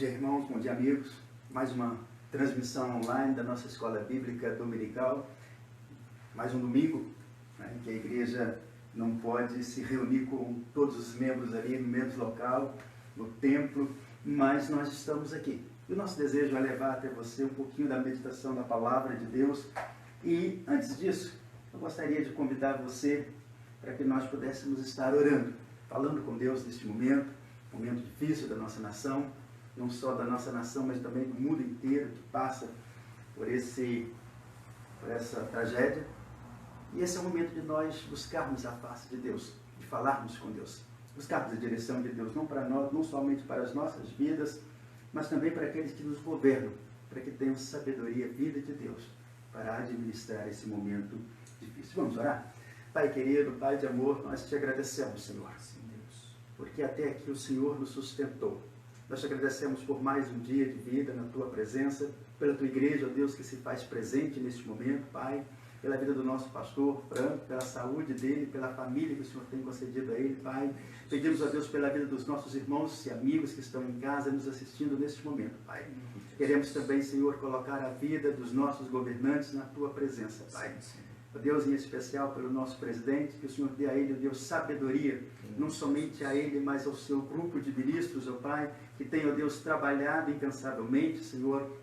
dia, irmãos, bom dia, amigos. Mais uma transmissão online da nossa escola bíblica dominical. Mais um domingo, né, que a igreja não pode se reunir com todos os membros ali no mesmo local, no templo, mas nós estamos aqui. E o nosso desejo é levar até você um pouquinho da meditação da palavra de Deus. E antes disso, eu gostaria de convidar você para que nós pudéssemos estar orando, falando com Deus neste momento difícil da nossa nação, não só da nossa nação, mas também do mundo inteiro que passa por essa tragédia. E esse é o momento de nós buscarmos a face de Deus, de falarmos com Deus, buscarmos a direção de Deus, não para nós, não somente para as nossas vidas, mas também para aqueles que nos governam, para que tenham sabedoria, vida de Deus, para administrar esse momento difícil. Vamos orar? Pai querido, Pai de amor, nós te agradecemos, Senhor, porque até aqui o Senhor nos sustentou. Nós te agradecemos por mais um dia de vida na Tua presença, pela Tua igreja, ó Deus, que se faz presente neste momento, Pai, pela vida do nosso pastor Franco, pela saúde dele, pela família que o Senhor tem concedido a ele, Pai. Pedimos a Deus pela vida dos nossos irmãos e amigos que estão em casa nos assistindo neste momento, Pai. Queremos também, Senhor, colocar a vida dos nossos governantes na Tua presença, Pai. Ó Deus, em especial pelo nosso presidente, que o Senhor dê a ele, ó Deus, sabedoria, não somente a ele, mas ao seu grupo de ministros, ó Pai, que tem, ó Deus, trabalhado incansavelmente, Senhor,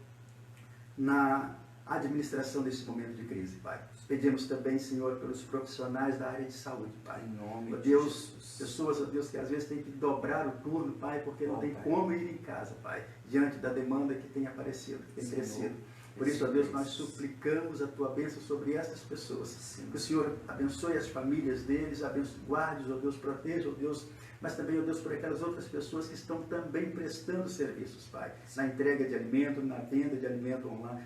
na administração desse momento de crise, Pai. Pedimos também, Senhor, pelos profissionais da área de saúde, Pai. Em nome de Deus, pessoas, ó Deus, que às vezes têm que dobrar o turno, Pai, porque não tem como ir em casa, Pai, diante da demanda que tem aparecido, que tem crescido. Por isso, ó Deus, nós suplicamos a Tua bênção sobre essas pessoas. Que o Senhor abençoe as famílias deles, guarde-os, ó Deus, proteja, ó Deus, mas também, ó Deus, por aquelas outras pessoas que estão também prestando serviços, Pai, na entrega de alimento, na venda de alimento online,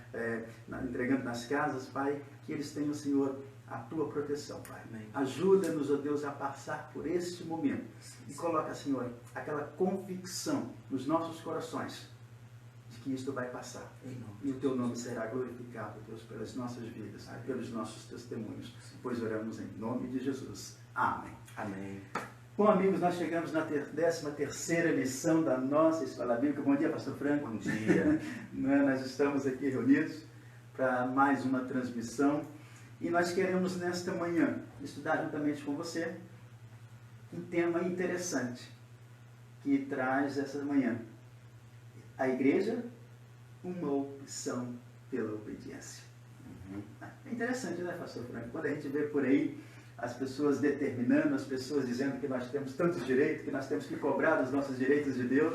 entregando nas casas, Pai, que eles tenham, Senhor, a Tua proteção, Pai. Ajuda-nos, ó Deus, a passar por este momento e coloca, Senhor, aquela convicção nos nossos corações de que isto vai passar. E o Teu nome será glorificado, Deus, pelas nossas vidas, pelos nossos testemunhos, pois oramos em nome de Jesus. Amém. Amém. Bom, amigos, nós chegamos na 13ª lição da nossa Escola Bíblica. Bom dia, pastor Franco. Bom dia. Nós estamos aqui reunidos para mais uma transmissão e nós queremos nesta manhã estudar juntamente com você um tema interessante que traz essa manhã: a igreja, uma opção pela obediência. É interessante, né, pastor Franco? Quando a gente vê por aí as pessoas determinando, as pessoas dizendo que nós temos tantos direitos, que nós temos que cobrar os nossos direitos de Deus,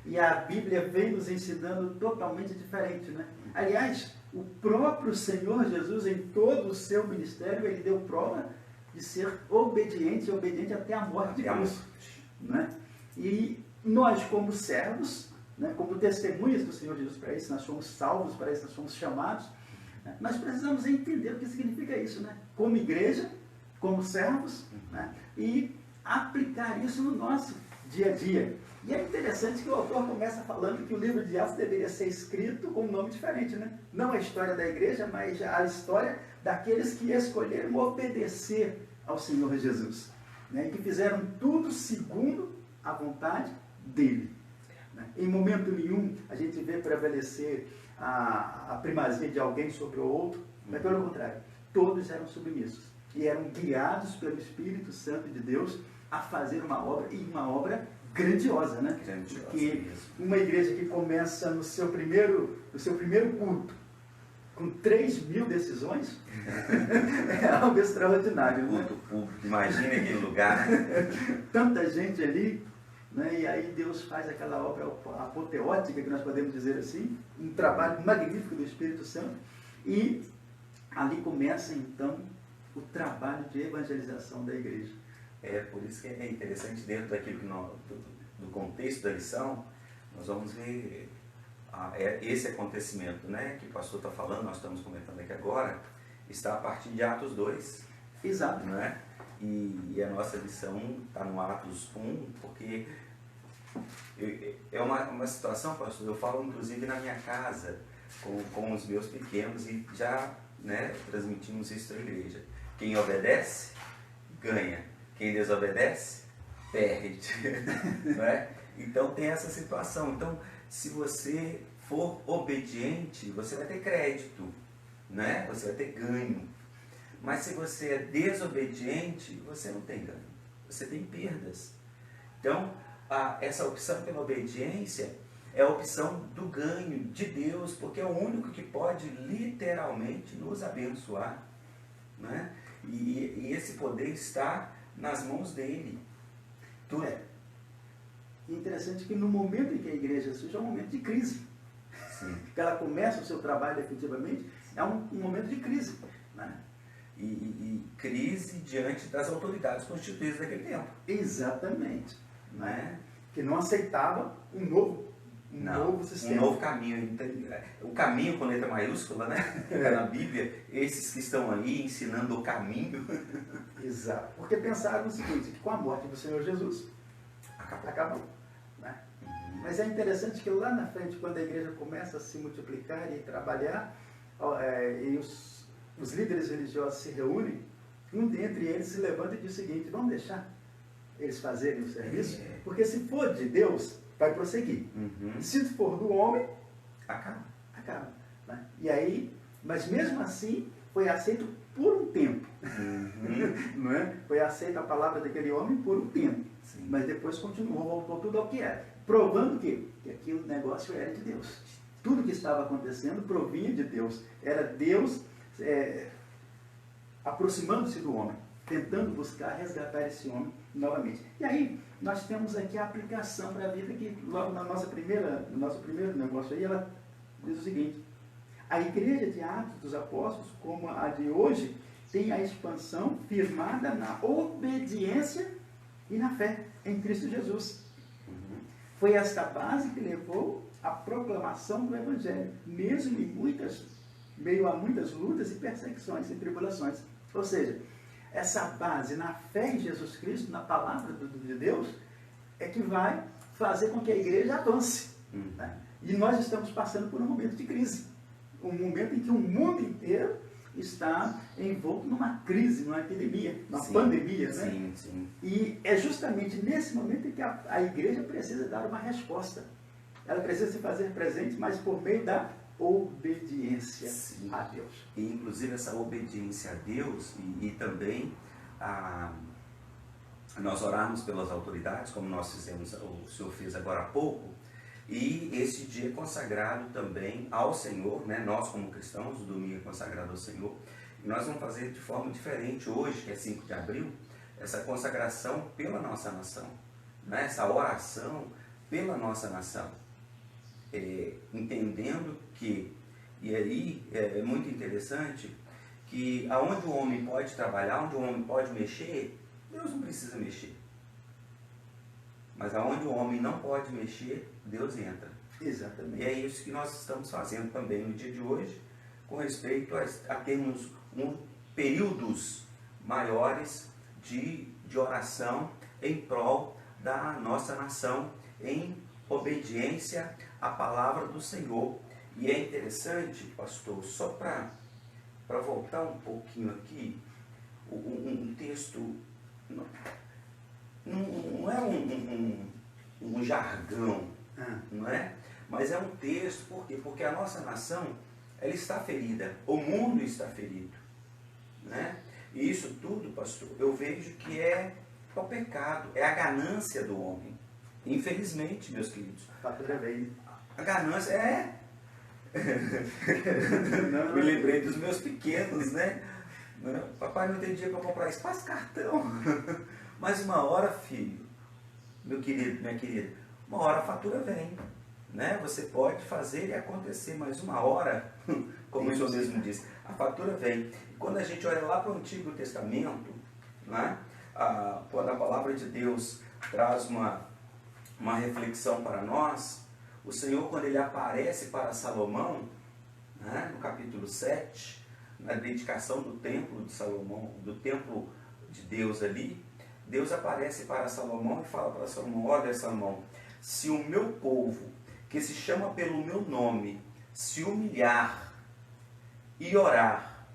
e a Bíblia vem nos ensinando totalmente diferente, né? Aliás, o próprio Senhor Jesus, em todo o seu ministério, ele deu prova de ser obediente até a morte de cruz, né? E nós, como servos, né, como testemunhas do Senhor Jesus, para isso nós somos salvos, para isso nós somos chamados, né? Nós precisamos entender o que significa isso, né? Como igreja, como servos, né? E aplicar isso no nosso dia a dia. E é interessante que o autor começa falando que o livro de Atos deveria ser escrito com um nome diferente, né? Não a história da igreja, mas a história daqueles que escolheram obedecer ao Senhor Jesus, né? E que fizeram tudo segundo a vontade dele, né? Em momento nenhum a gente vê prevalecer a primazia de alguém sobre o outro, mas pelo contrário, todos eram submissos e eram guiados pelo Espírito Santo de Deus a fazer uma obra, e uma obra grandiosa, né? Grandiosa. Porque uma igreja que começa no seu primeiro culto com 3.000 decisões é algo extraordinário. Culto público, imagina aquele lugar. Tanta gente ali, né? E aí Deus faz aquela obra apoteótica, que nós podemos dizer assim, um trabalho magnífico do Espírito Santo, e ali começa então o trabalho de evangelização da igreja. É por isso que é interessante, dentro daquilo que do contexto da lição, nós vamos ver esse acontecimento, né, que o pastor está falando, nós estamos comentando aqui agora, está a partir de Atos 2. Exato. Né? E a nossa lição está no Atos 1, porque é uma situação, pastor, eu falo inclusive na minha casa, com os meus pequenos, e já, né, transmitimos isso à igreja. Quem obedece, ganha. Quem desobedece, perde. Não é? Então tem essa situação. Então, se você for obediente, você vai ter crédito, né? Você vai ter ganho. Mas se você é desobediente, você não tem ganho, você tem perdas. Então, essa opção pela obediência é a opção do ganho de Deus, porque é o único que pode literalmente nos abençoar, né? E esse poder está nas mãos dele. Tudo. Interessante que no momento em que a igreja surge, é um momento de crise. Sim. Que ela começa o seu trabalho efetivamente, é um momento de crise, né? E crise diante das autoridades constituídas daquele tempo. Exatamente. Né? Que não aceitava um novo sistema. Um novo caminho. O caminho com letra maiúscula, né? Na Bíblia, esses que estão aí ensinando o caminho. Exato. Porque pensaram o seguinte, que com a morte do Senhor Jesus, acabou. Né? Mas é interessante que lá na frente, quando a igreja começa a se multiplicar e trabalhar, e os líderes religiosos se reúnem, um dentre eles se levanta e diz o seguinte: vamos deixar eles fazerem o serviço, porque se for de Deus, vai prosseguir. E se for do homem, acaba. Né? E aí, mas mesmo assim, foi aceito por um tempo. Não é? Foi aceita a palavra daquele homem por um tempo. Sim. Mas depois continuou, voltou tudo ao que era. Provando que aquele negócio era de Deus. Tudo que estava acontecendo provinha de Deus. Era Deus aproximando-se do homem, tentando buscar resgatar esse homem novamente. E aí, nós temos aqui a aplicação para a vida, que logo no nosso primeiro negócio aí, ela diz o seguinte: a igreja de Atos dos Apóstolos, como a de hoje, tem a expansão firmada na obediência e na fé em Cristo Jesus. Foi esta base que levou à proclamação do Evangelho, mesmo em meio a muitas lutas e perseguições e tribulações. Ou seja, essa base na fé em Jesus Cristo, na palavra de Deus, é que vai fazer com que a igreja avance. Né? E nós estamos passando por um momento de crise. Um momento em que o mundo inteiro está envolto numa crise, numa epidemia, numa pandemia. Né? Sim, sim. E é justamente nesse momento em que a igreja precisa dar uma resposta. Ela precisa se fazer presente, mas por meio da obediência a Deus. E inclusive essa obediência a Deus e também nós orarmos pelas autoridades, como nós fizemos, o senhor fez agora há pouco, e esse dia é consagrado também ao Senhor, né? Nós como cristãos, o domingo é consagrado ao Senhor, e nós vamos fazer de forma diferente hoje, que é 5 de abril, essa consagração pela nossa nação, né? Essa oração pela nossa nação, entendendo que, e aí é muito interessante, que aonde o homem pode trabalhar, onde o homem pode mexer, Deus não precisa mexer. Mas aonde o homem não pode mexer, Deus entra. Exatamente. E é isso que nós estamos fazendo também no dia de hoje, com respeito a termos períodos maiores de oração em prol da nossa nação, em obediência à palavra do Senhor. E é interessante, pastor, só para voltar um pouquinho aqui, um texto, não é um jargão, não é? Mas é um texto, por quê? Porque a nossa nação, ela está ferida, o mundo está ferido, né? E isso tudo, pastor, eu vejo que é o pecado, é a ganância do homem. Infelizmente, meus queridos. A ganância é... Me lembrei dos meus pequenos, né? Papai não tem dinheiro para comprar isso, faz cartão. Mas uma hora, filho, meu querido, minha querida, uma hora a fatura vem, né? Você pode fazer e acontecer, mas uma hora, como o senhor mesmo disse, a fatura vem. E quando a gente olha lá para o Antigo Testamento, né? Quando a palavra de Deus traz uma reflexão para nós, o Senhor, quando ele aparece para Salomão, né, no capítulo 7, na dedicação do templo de Salomão, do templo de Deus ali, Deus aparece para Salomão e fala para Salomão: olha, Salomão, se o meu povo, que se chama pelo meu nome, se humilhar e orar,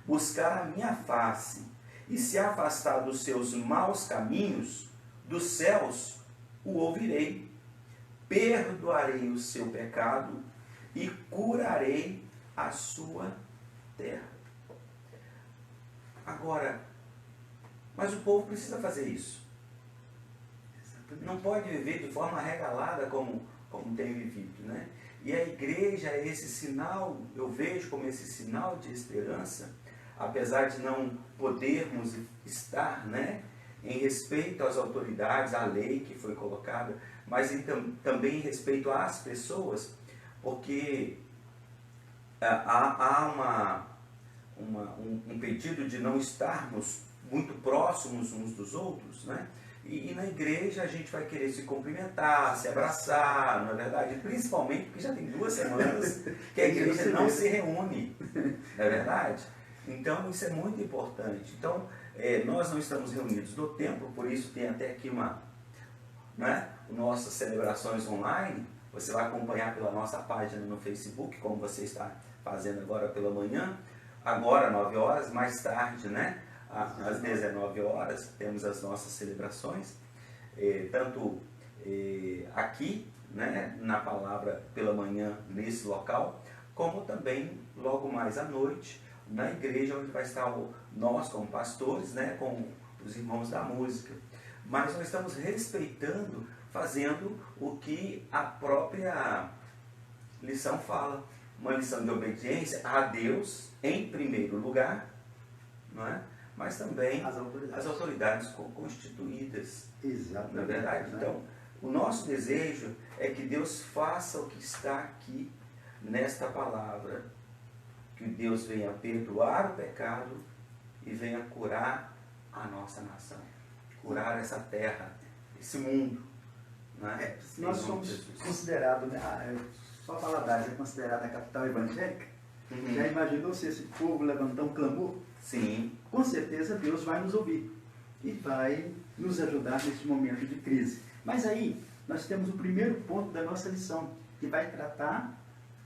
buscar a minha face e se afastar dos seus maus caminhos, dos céus o ouvirei, perdoarei o seu pecado e curarei a sua terra. Agora, mas o povo precisa fazer isso. Não pode viver de forma regalada como tem vivido, né? E a igreja é esse sinal, eu vejo como esse sinal de esperança, apesar de não podermos estar, né, em respeito às autoridades, à lei que foi colocada, mas também em respeito às pessoas, porque há um pedido de não estarmos muito próximos uns dos outros, né? E na igreja a gente vai querer se cumprimentar, se abraçar, não é verdade? Principalmente porque já tem 2 semanas que a igreja não se reúne, não é verdade? Então isso é muito importante. Então nós não estamos reunidos no templo, por isso tem até aqui nossas celebrações online. Você vai acompanhar pela nossa página no Facebook, como você está fazendo agora pela manhã. Agora 9 horas, mais tarde, né? Às 19 horas, temos as nossas celebrações, tanto aqui, né, na palavra pela manhã, nesse local, como também logo mais à noite, na igreja, onde vai estar nós como pastores, né, com os irmãos da música. Mas nós estamos respeitando, fazendo o que a própria lição fala, uma lição de obediência a Deus em primeiro lugar, não é? Mas também as autoridades constituídas. Exatamente. Na verdade, né? Então, o nosso desejo é que Deus faça o que está aqui nesta palavra, que Deus venha perdoar o pecado e venha curar a nossa nação, curar essa terra, esse mundo. Né? Nós somos considerados, né, só Valadares é considerada a capital evangélica. Já imaginou se esse povo levantar um clamor? Sim. Com certeza Deus vai nos ouvir e vai nos ajudar neste momento de crise. Mas aí nós temos o primeiro ponto da nossa lição, que vai tratar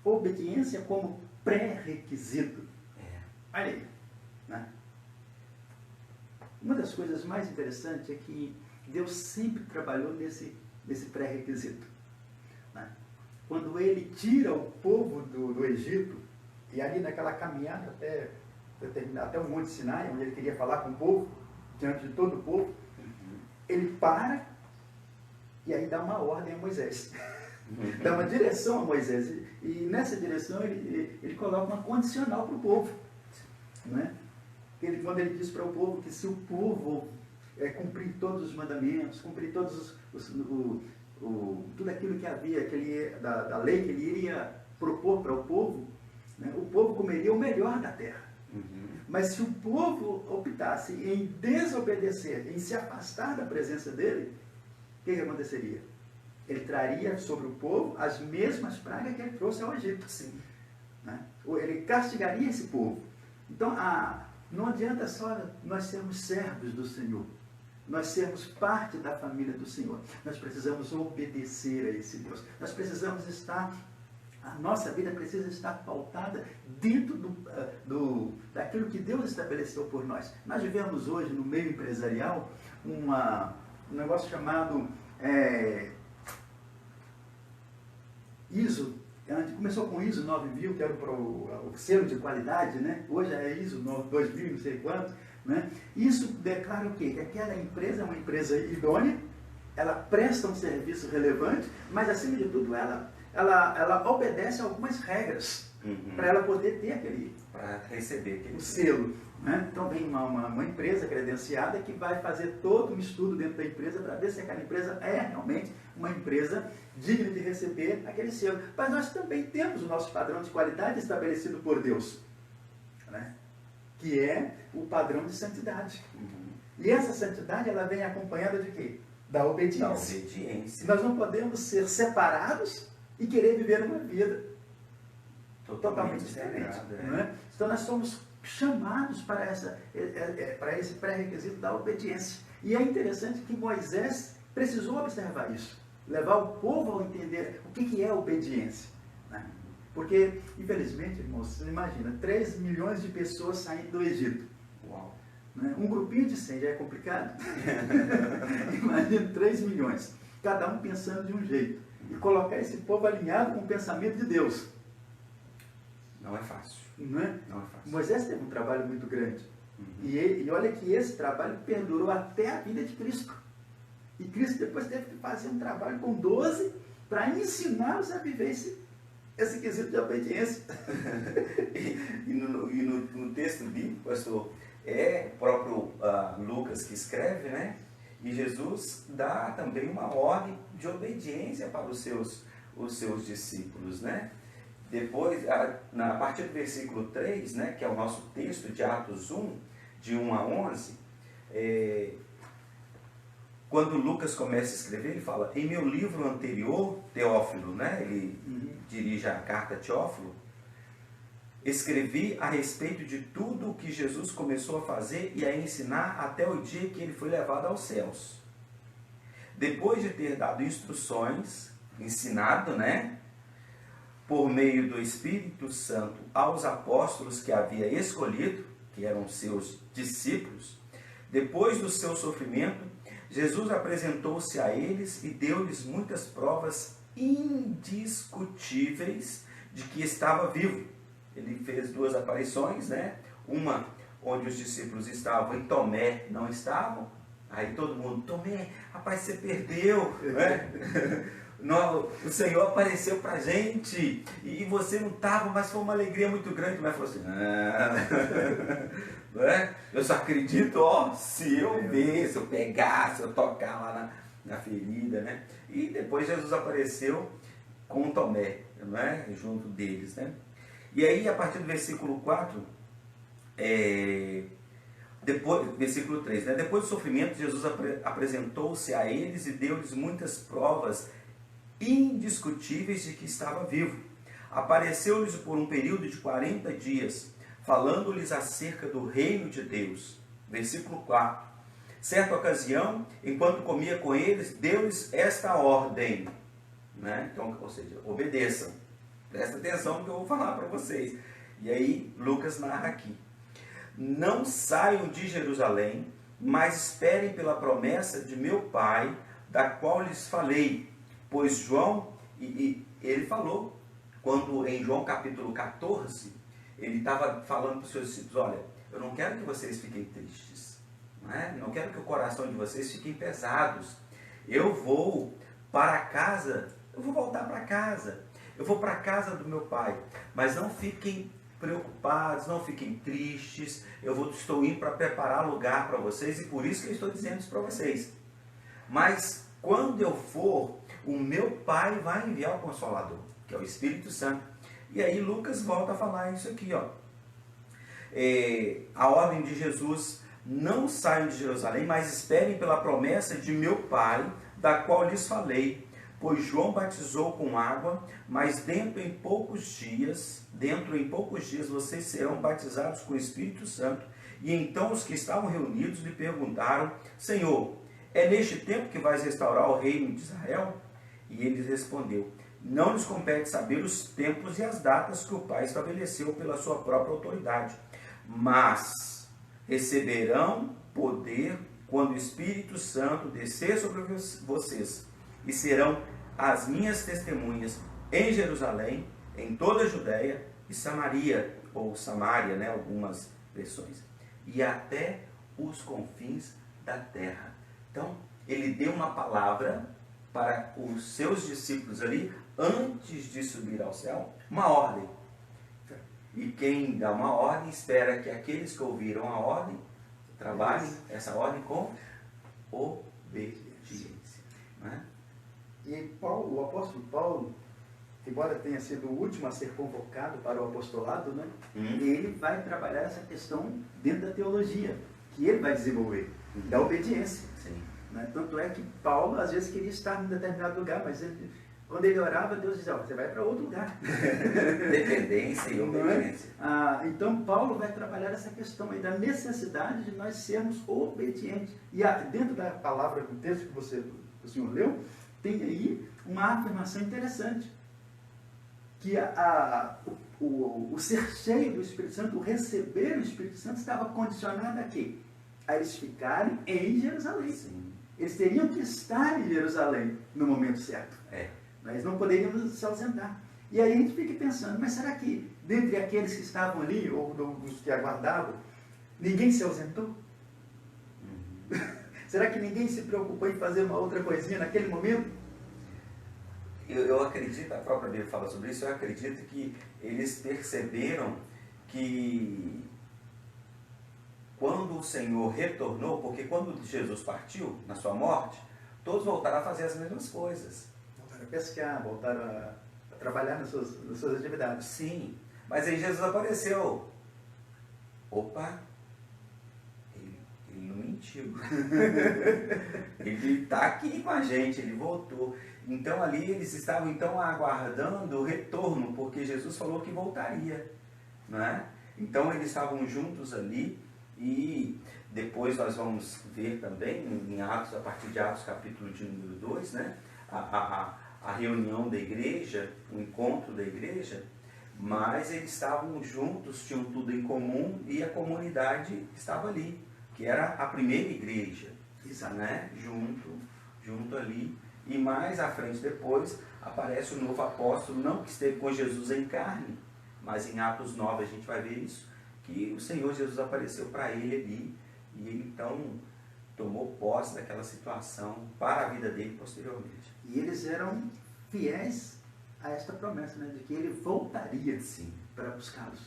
obediência como pré-requisito. Olha aí. Né? Uma das coisas mais interessantes é que Deus sempre trabalhou nesse pré-requisito. Né? Quando Ele tira o povo do Egito, e ali naquela caminhada até o Monte Sinai, onde Ele queria falar com o povo, diante de todo o povo, Ele para e aí dá uma ordem a Moisés. Dá uma direção a Moisés. E nessa direção ele coloca uma condicional para o povo. Né? Quando ele diz para o povo que se o povo cumprir todos os mandamentos, cumprir todos tudo aquilo que havia, da lei que ele iria propor para o povo, né? O povo comeria o melhor da terra. Mas se o povo optasse em desobedecer, em se afastar da presença dele, o que aconteceria? Ele traria sobre o povo as mesmas pragas que ele trouxe ao Egito. Sim. Né? Ele castigaria esse povo. Então, não adianta só nós sermos servos do Senhor, nós sermos parte da família do Senhor. Nós precisamos obedecer a esse Deus. Nós precisamos a nossa vida precisa estar pautada dentro daquilo que Deus estabeleceu por nós. Nós vivemos hoje no meio empresarial um negócio chamado ISO. Começou com ISO 9000, que era o selo de qualidade, né? Hoje é ISO 2000, não sei quanto. Né? Isso declara o quê? Que aquela empresa é uma empresa idônea, ela presta um serviço relevante, mas acima de tudo ela obedece a algumas regras para ela poder ter para receber aquele selo. Né? Então vem uma empresa credenciada que vai fazer todo um estudo dentro da empresa para ver se aquela empresa é realmente uma empresa digna de receber aquele selo. Mas nós também temos o nosso padrão de qualidade estabelecido por Deus, né? Que é o padrão de santidade. E essa santidade ela vem acompanhada de quê? Da obediência. Da obediência. Nós não podemos ser separados e querer viver uma vida totalmente diferente. Né? Então nós somos chamados para esse pré-requisito da obediência. E é interessante que Moisés precisou observar isso, levar o povo a entender o que é obediência. Né? Porque, infelizmente, irmãos, você imagina, 3 milhões de pessoas saindo do Egito. Uau. Né? Um grupinho de 100 já é complicado. Imagina 3 milhões, cada um pensando de um jeito. e colocar esse povo alinhado com o pensamento de Deus. Não é fácil. Não é? Não é fácil. Moisés teve um trabalho muito grande. Uhum. E olha que esse trabalho perdurou até a vida de Cristo. E Cristo depois teve que fazer um trabalho com 12 para ensiná-los a viver esse quesito de obediência. e no texto bíblico, pastor, é o próprio Lucas que escreve, né? E Jesus dá também uma ordem de obediência para os seus discípulos, né? Depois, a partir do versículo 3, né, que é o nosso texto de Atos 1, de 1 a 11, quando Lucas começa a escrever, ele fala: em meu livro anterior, Teófilo, né, ele dirige a carta a Teófilo, escrevi a respeito de tudo o que Jesus começou a fazer e a ensinar até o dia que ele foi levado aos céus. Depois de ter dado instruções, ensinado, né, por meio do Espírito Santo aos apóstolos que havia escolhido, que eram seus discípulos, depois do seu sofrimento, Jesus apresentou-se a eles e deu-lhes muitas provas indiscutíveis de que estava vivo. Ele fez 2 aparições, né? Uma onde os discípulos estavam e Tomé não estavam. Aí todo mundo: Tomé, rapaz, você perdeu, né? Não, o Senhor apareceu pra gente e você não estava, mas foi uma alegria muito grande. Mas falou assim: não é? Eu só acredito, se eu ver, se eu pegar, se eu tocar lá na ferida, né? E depois Jesus apareceu com Tomé, não é? Junto deles, né? E aí, a partir do versículo 4, versículo 3, né? Depois do sofrimento, Jesus apresentou-se a eles e deu-lhes muitas provas indiscutíveis de que estava vivo. Apareceu-lhes por um período de 40 dias, falando-lhes acerca do reino de Deus. Versículo 4. Certa ocasião, enquanto comia com eles, deu-lhes esta ordem, né? Então, ou seja, obedeçam. Presta atenção no que eu vou falar para vocês. E aí, Lucas narra aqui: não saiam de Jerusalém, mas esperem pela promessa de meu Pai, da qual lhes falei. Pois João, e ele falou, quando em João capítulo 14, ele estava falando para os seus discípulos: olha, eu não quero que vocês fiquem tristes, não quero que o coração de vocês fiquem pesados. Eu vou para casa, eu vou voltar para casa. Eu vou para a casa do meu pai, mas não fiquem preocupados, não fiquem tristes. Estou indo para preparar lugar para vocês e por isso que eu estou dizendo isso para vocês. Mas quando eu for, o meu pai vai enviar o Consolador, que é o Espírito Santo. E aí Lucas volta a falar isso aqui, ó. A ordem de Jesus: não saiam de Jerusalém, mas esperem pela promessa de meu pai, da qual lhes falei. Pois João batizou com água, mas dentro em poucos dias vocês serão batizados com o Espírito Santo. E então os que estavam reunidos lhe perguntaram: Senhor, é neste tempo que vais restaurar o reino de Israel? E ele respondeu: não lhes compete saber os tempos e as datas que o Pai estabeleceu pela sua própria autoridade, mas receberão poder quando o Espírito Santo descer sobre vocês, e serão as minhas testemunhas em Jerusalém, em toda a Judéia e Samaria, ou Samaria, né, algumas versões, e até os confins da terra. Então, ele deu uma palavra para os seus discípulos ali, antes de subir ao céu, uma ordem. E quem dá uma ordem espera que aqueles que ouviram a ordem trabalhem essa ordem com obediência, né? E o apóstolo Paulo, embora tenha sido o último a ser convocado para o apostolado, né, ele vai trabalhar essa questão dentro da teologia, que ele vai desenvolver, da obediência. Sim. Né? Tanto é que Paulo, às vezes, queria estar em determinado lugar, mas quando ele orava, Deus dizia: você vai para outro lugar. Dependência e obediência. Então, Paulo vai trabalhar essa questão aí da necessidade de nós sermos obedientes. E dentro da palavra, do texto que o senhor leu, tem aí uma afirmação interessante, que o ser cheio do Espírito Santo, o receber o Espírito Santo, estava condicionado a quê? A eles ficarem em Jerusalém. Sim. Eles teriam que estar em Jerusalém no momento certo. Eles não poderiam se ausentar. E aí a gente fica pensando, mas será que dentre aqueles que estavam ali, ou dos que aguardavam, ninguém se ausentou? Será que ninguém se preocupou em fazer uma outra coisinha naquele momento? Eu acredito, a própria Bíblia fala sobre isso, eu acredito que eles perceberam que quando o Senhor retornou, porque quando Jesus partiu na sua morte, todos voltaram a fazer as mesmas coisas. Voltaram a pescar, voltaram a trabalhar nas suas atividades. Sim, mas aí Jesus apareceu. Opa, ele não mentiu. Ele está aqui com a gente, ele voltou. Então ali eles estavam então aguardando o retorno, porque Jesus falou que voltaria, né? Então eles estavam juntos ali e depois nós vamos ver também em Atos, a partir de Atos capítulo de número 2, né? A reunião da igreja, o encontro da igreja, mas eles estavam juntos, tinham tudo em comum e a comunidade estava ali, que era a primeira igreja, né? Junto ali. E mais à frente depois aparece o novo apóstolo, não que esteve com Jesus em carne, mas em Atos 9 a gente vai ver isso, que o Senhor Jesus apareceu para ele ali, e ele então tomou posse daquela situação para a vida dele posteriormente. E eles eram fiéis a esta promessa, né, de que ele voltaria Sim. para buscá-los,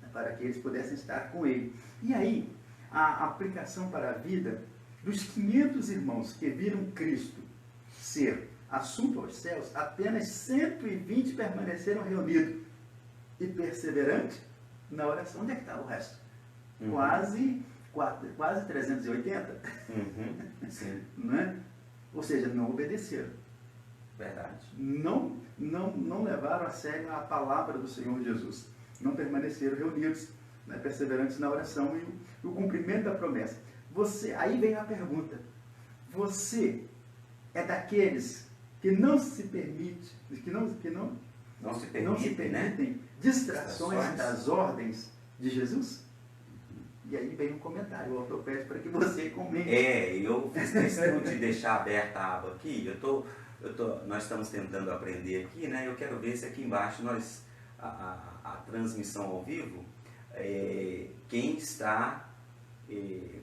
né, para que eles pudessem estar com ele. E aí, a aplicação para a vida dos 500 irmãos que viram Cristo ser assunto aos céus, apenas 120 permaneceram reunidos e perseverantes na oração. Onde é que está o resto? Quase 380. Sim. Né? Ou seja, não obedeceram. Verdade. Não levaram a sério a palavra do Senhor Jesus. Não permaneceram reunidos, né, perseverantes na oração e o cumprimento da promessa. Aí vem a pergunta. Você é daqueles que não se permite, não se permitem, né? distrações das ordens de Jesus? E aí vem um comentário, o autor pede para que você comente. Eu fiz questão de deixar aberta a aba aqui. Nós estamos tentando aprender aqui, né? Eu quero ver se aqui embaixo a transmissão ao vivo, quem está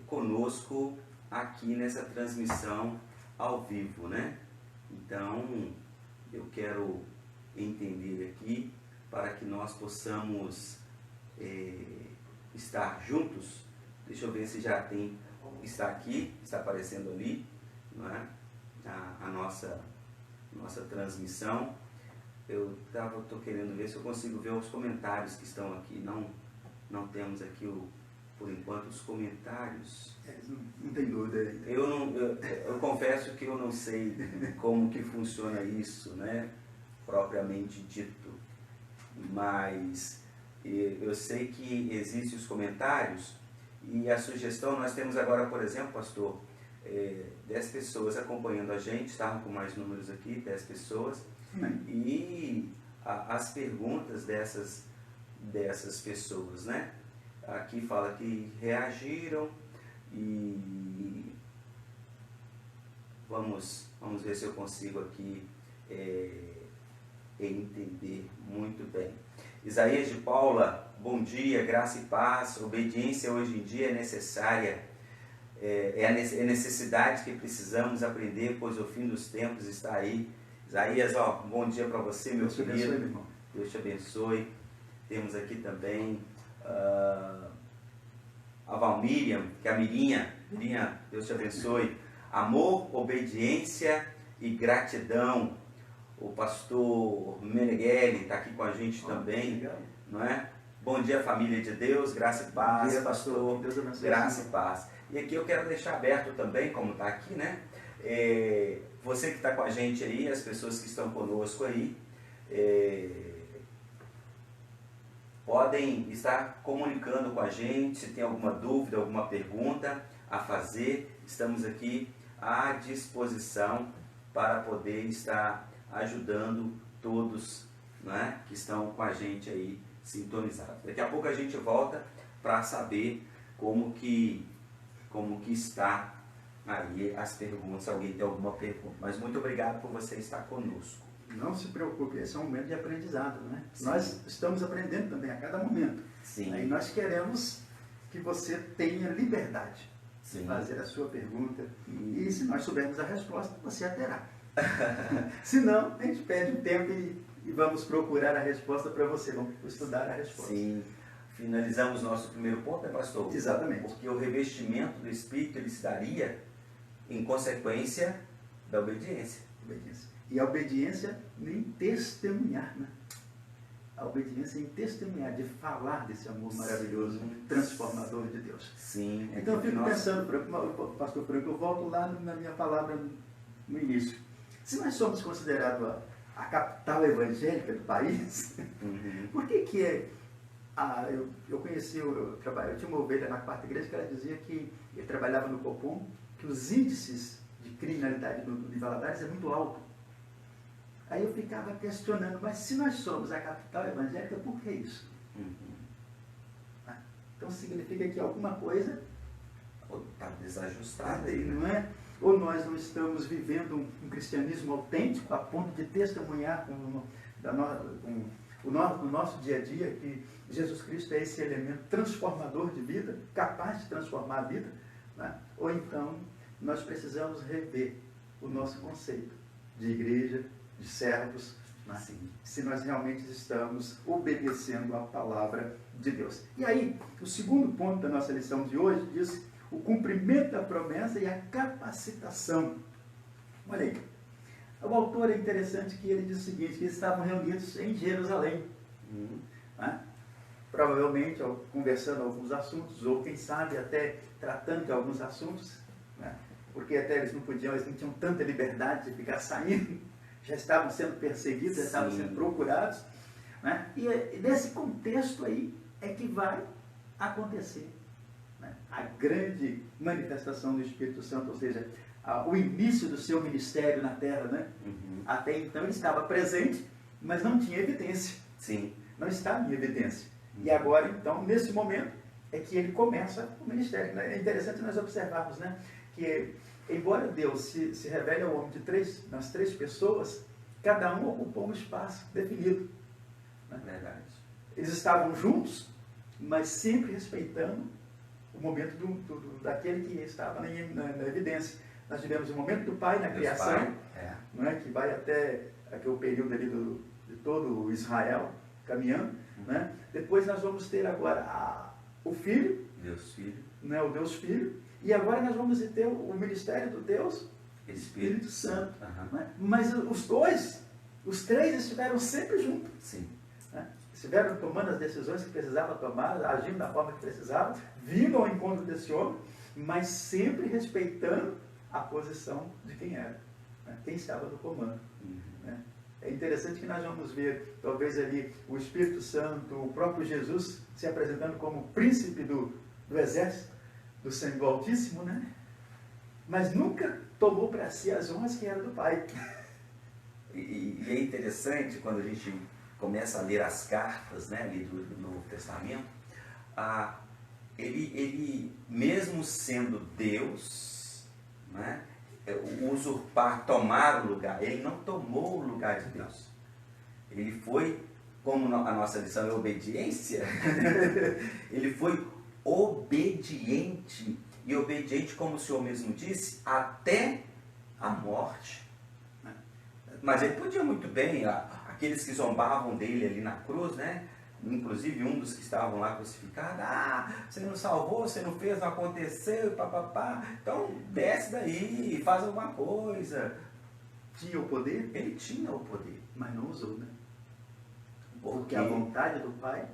conosco aqui nessa transmissão ao vivo, né? Então, eu quero entender aqui para que nós possamos estar juntos. Deixa eu ver se já está aqui, está aparecendo ali, não é? A nossa transmissão. Eu estou querendo ver se eu consigo ver os comentários que estão aqui. Não temos aqui por enquanto os comentários. Não tem dúvida. Eu confesso que eu não sei como que funciona isso, né? Propriamente dito. Mas eu sei que existem os comentários e a sugestão, nós temos agora, por exemplo, pastor, 10 pessoas acompanhando a gente, estavam com mais números aqui, 10 pessoas, e as perguntas dessas pessoas, né? Aqui fala que reagiram e vamos ver se eu consigo aqui entender muito bem. Isaías de Paula, bom dia, graça e paz. Obediência hoje em dia é necessária, é necessidade que precisamos aprender, pois o fim dos tempos está aí. Isaías, bom dia para você, meu querido. Deus te abençoe, meu irmão. Deus te abençoe. Temos aqui também a Valmiriam, que é a Mirinha. Mirinha, Deus te abençoe. Amor, obediência e gratidão. O pastor Meneghelli está aqui com a gente também, legal. Não é? Bom dia, família de Deus, graça e paz. Bom dia, pastor, Deus abençoe, graça e paz. E aqui eu quero deixar aberto também, como está aqui, né? Você que está com a gente aí, as pessoas que estão conosco aí, podem estar comunicando com a gente, se tem alguma dúvida, alguma pergunta a fazer, estamos aqui à disposição para poder estar ajudando todos, né, que estão com a gente aí sintonizados. Daqui a pouco a gente volta para saber como que está aí as perguntas, se alguém tem alguma pergunta. Mas muito obrigado por você estar conosco. Não se preocupe, esse é um momento de aprendizado, né? Sim. Nós estamos aprendendo também a cada momento. Sim. E nós queremos que você tenha liberdade Sim. de fazer a sua pergunta. E se nós soubermos a resposta, você a terá. Se não, a gente perde um tempo e vamos procurar a resposta para você, vamos estudar a resposta. Sim. Finalizamos nosso primeiro ponto, né, pastor? Exatamente. Porque o revestimento do Espírito ele se daria em consequência da obediência. Obediência. E a obediência em testemunhar, né? A obediência em testemunhar, de falar desse amor maravilhoso, transformador de Deus. Sim. Então eu fico pensando, pastor Franco, eu volto lá na minha palavra no início. Se nós somos considerados a capital evangélica do país, por que é... eu conheci, eu tinha uma ovelha na quarta igreja que ela dizia que ele trabalhava no Copom, que os índices de criminalidade de Valadares é muito alto. Aí eu ficava questionando, mas se nós somos a capital evangélica, por que isso? Então significa que alguma coisa está desajustada aí, né? não é? Ou nós não estamos vivendo um cristianismo autêntico a ponto de testemunhar no nosso dia a dia que Jesus Cristo é esse elemento transformador de vida, capaz de transformar a vida, né? Ou então nós precisamos rever o nosso conceito de igreja, de servos, né? Se nós realmente estamos obedecendo a palavra de Deus. E aí, o segundo ponto da nossa lição de hoje diz o cumprimento da promessa e a capacitação. Olha aí, o autor é interessante que ele diz o seguinte, que eles estavam reunidos em Jerusalém. Né? Provavelmente conversando alguns assuntos, ou quem sabe até tratando de alguns assuntos, né? Porque até eles não tinham tanta liberdade de ficar saindo, já estavam sendo perseguidos, já estavam sendo procurados, né? E nesse contexto aí é que vai acontecer, né, a grande manifestação do Espírito Santo, ou seja, o início do seu ministério na terra, né? Até então ele estava presente, mas não tinha evidência. Sim. Não estava em evidência. E agora, então, nesse momento, é que ele começa o ministério. É interessante nós observarmos, né, que, embora Deus se revele ao homem nas três pessoas, cada um ocupou um espaço definido. Né? Verdade. Eles estavam juntos, mas sempre respeitando o momento daquele que estava na evidência. Nós tivemos o momento do Pai na criação, né, que vai até aquele período ali de todo Israel caminhando. Né? Depois nós vamos ter agora o Filho, Deus Filho, né, o Deus Filho, e agora nós vamos ter o ministério do Deus Espírito Santo. Né? Mas os três estiveram sempre juntos. Sim. Né? Estiveram tomando as decisões que precisavam tomar, agindo da forma que precisavam, vindo ao encontro desse homem, mas sempre respeitando a posição de quem era, né? Quem estava no comando. Né? É interessante que nós vamos ver, talvez ali, o Espírito Santo, o próprio Jesus se apresentando como príncipe do exército, do Senhor do Altíssimo, né? Mas nunca tomou para si as honras que eram do Pai. E é interessante quando a gente começa a ler as cartas, né, ali do Novo Testamento, ele mesmo sendo Deus, né, tomar o lugar, ele não tomou o lugar de Deus. Ele foi, como a nossa lição é obediência, ele foi obediente, e obediente, como o Senhor mesmo disse, até a morte. Mas ele podia muito bem, aqueles que zombavam dele ali na cruz, né? Inclusive um dos que estavam lá crucificados, você não salvou, você não fez, não aconteceu, papapá, então desce daí, faz alguma coisa. Tinha o poder? Ele tinha o poder. Mas não usou, né? Porque a vontade do Pai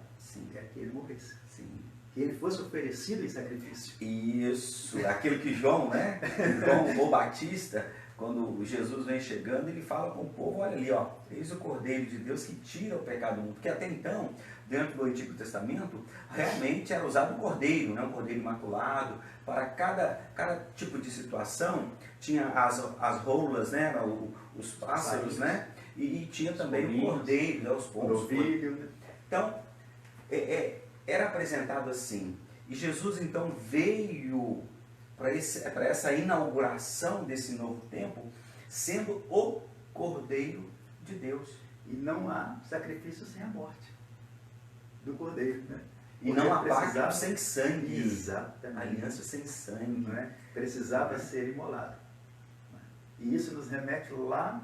é que ele morresse. Sim. Que ele fosse oferecido em sacrifício. Isso, aquilo que João, né? João o Batista, quando Jesus vem chegando, ele fala com o povo, olha ali, ó, eis o Cordeiro de Deus que tira o pecado do mundo. Porque até então, dentro do Antigo Testamento, realmente era usado um cordeiro, né? Um cordeiro imaculado. Para cada tipo de situação, tinha as rolas, né? Os pássaros, né? E tinha também o cordeiro, né? Os pombos. Então, era apresentado assim. E Jesus, então, veio para essa inauguração desse novo tempo, sendo o Cordeiro de Deus. E não há sacrifício sem a morte do cordeiro, né? E não há pacto sem sangue. Exatamente. Aliança sem sangue. Não é? Precisava ser imolado. E isso nos remete lá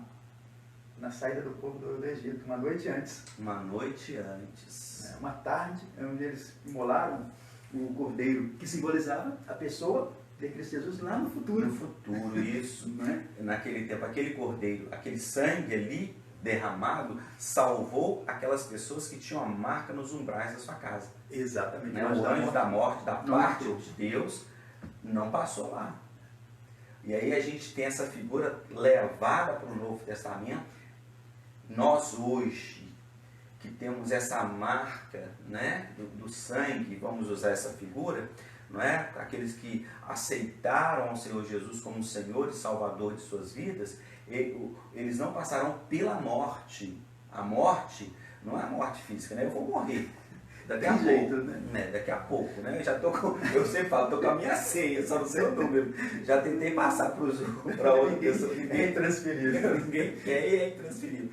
na saída do povo do Egito, uma noite antes. Uma noite antes. Uma tarde, onde eles imolaram o cordeiro, que simbolizava a pessoa de Cristo Jesus lá no futuro. No futuro, isso. Naquele tempo, aquele cordeiro, aquele sangue ali derramado, salvou aquelas pessoas que tinham a marca nos umbrais da sua casa. Exatamente. O anjo da morte, da parte de Deus, não passou lá. E aí a gente tem essa figura levada para o Novo Testamento. Nós hoje, que temos essa marca, né, do sangue, vamos usar essa figura, não é? Aqueles que aceitaram o Senhor Jesus como Senhor e Salvador de suas vidas, eles não passarão pela morte. A morte não é a morte física, né? Eu vou morrer. Daqui a pouco, né? Daqui a pouco, né? Eu sempre falo, estou com a minha senha, só não sei o número. Já tentei passar para outra pessoa. Ninguém é intransferível. Ninguém quer e é intransferível.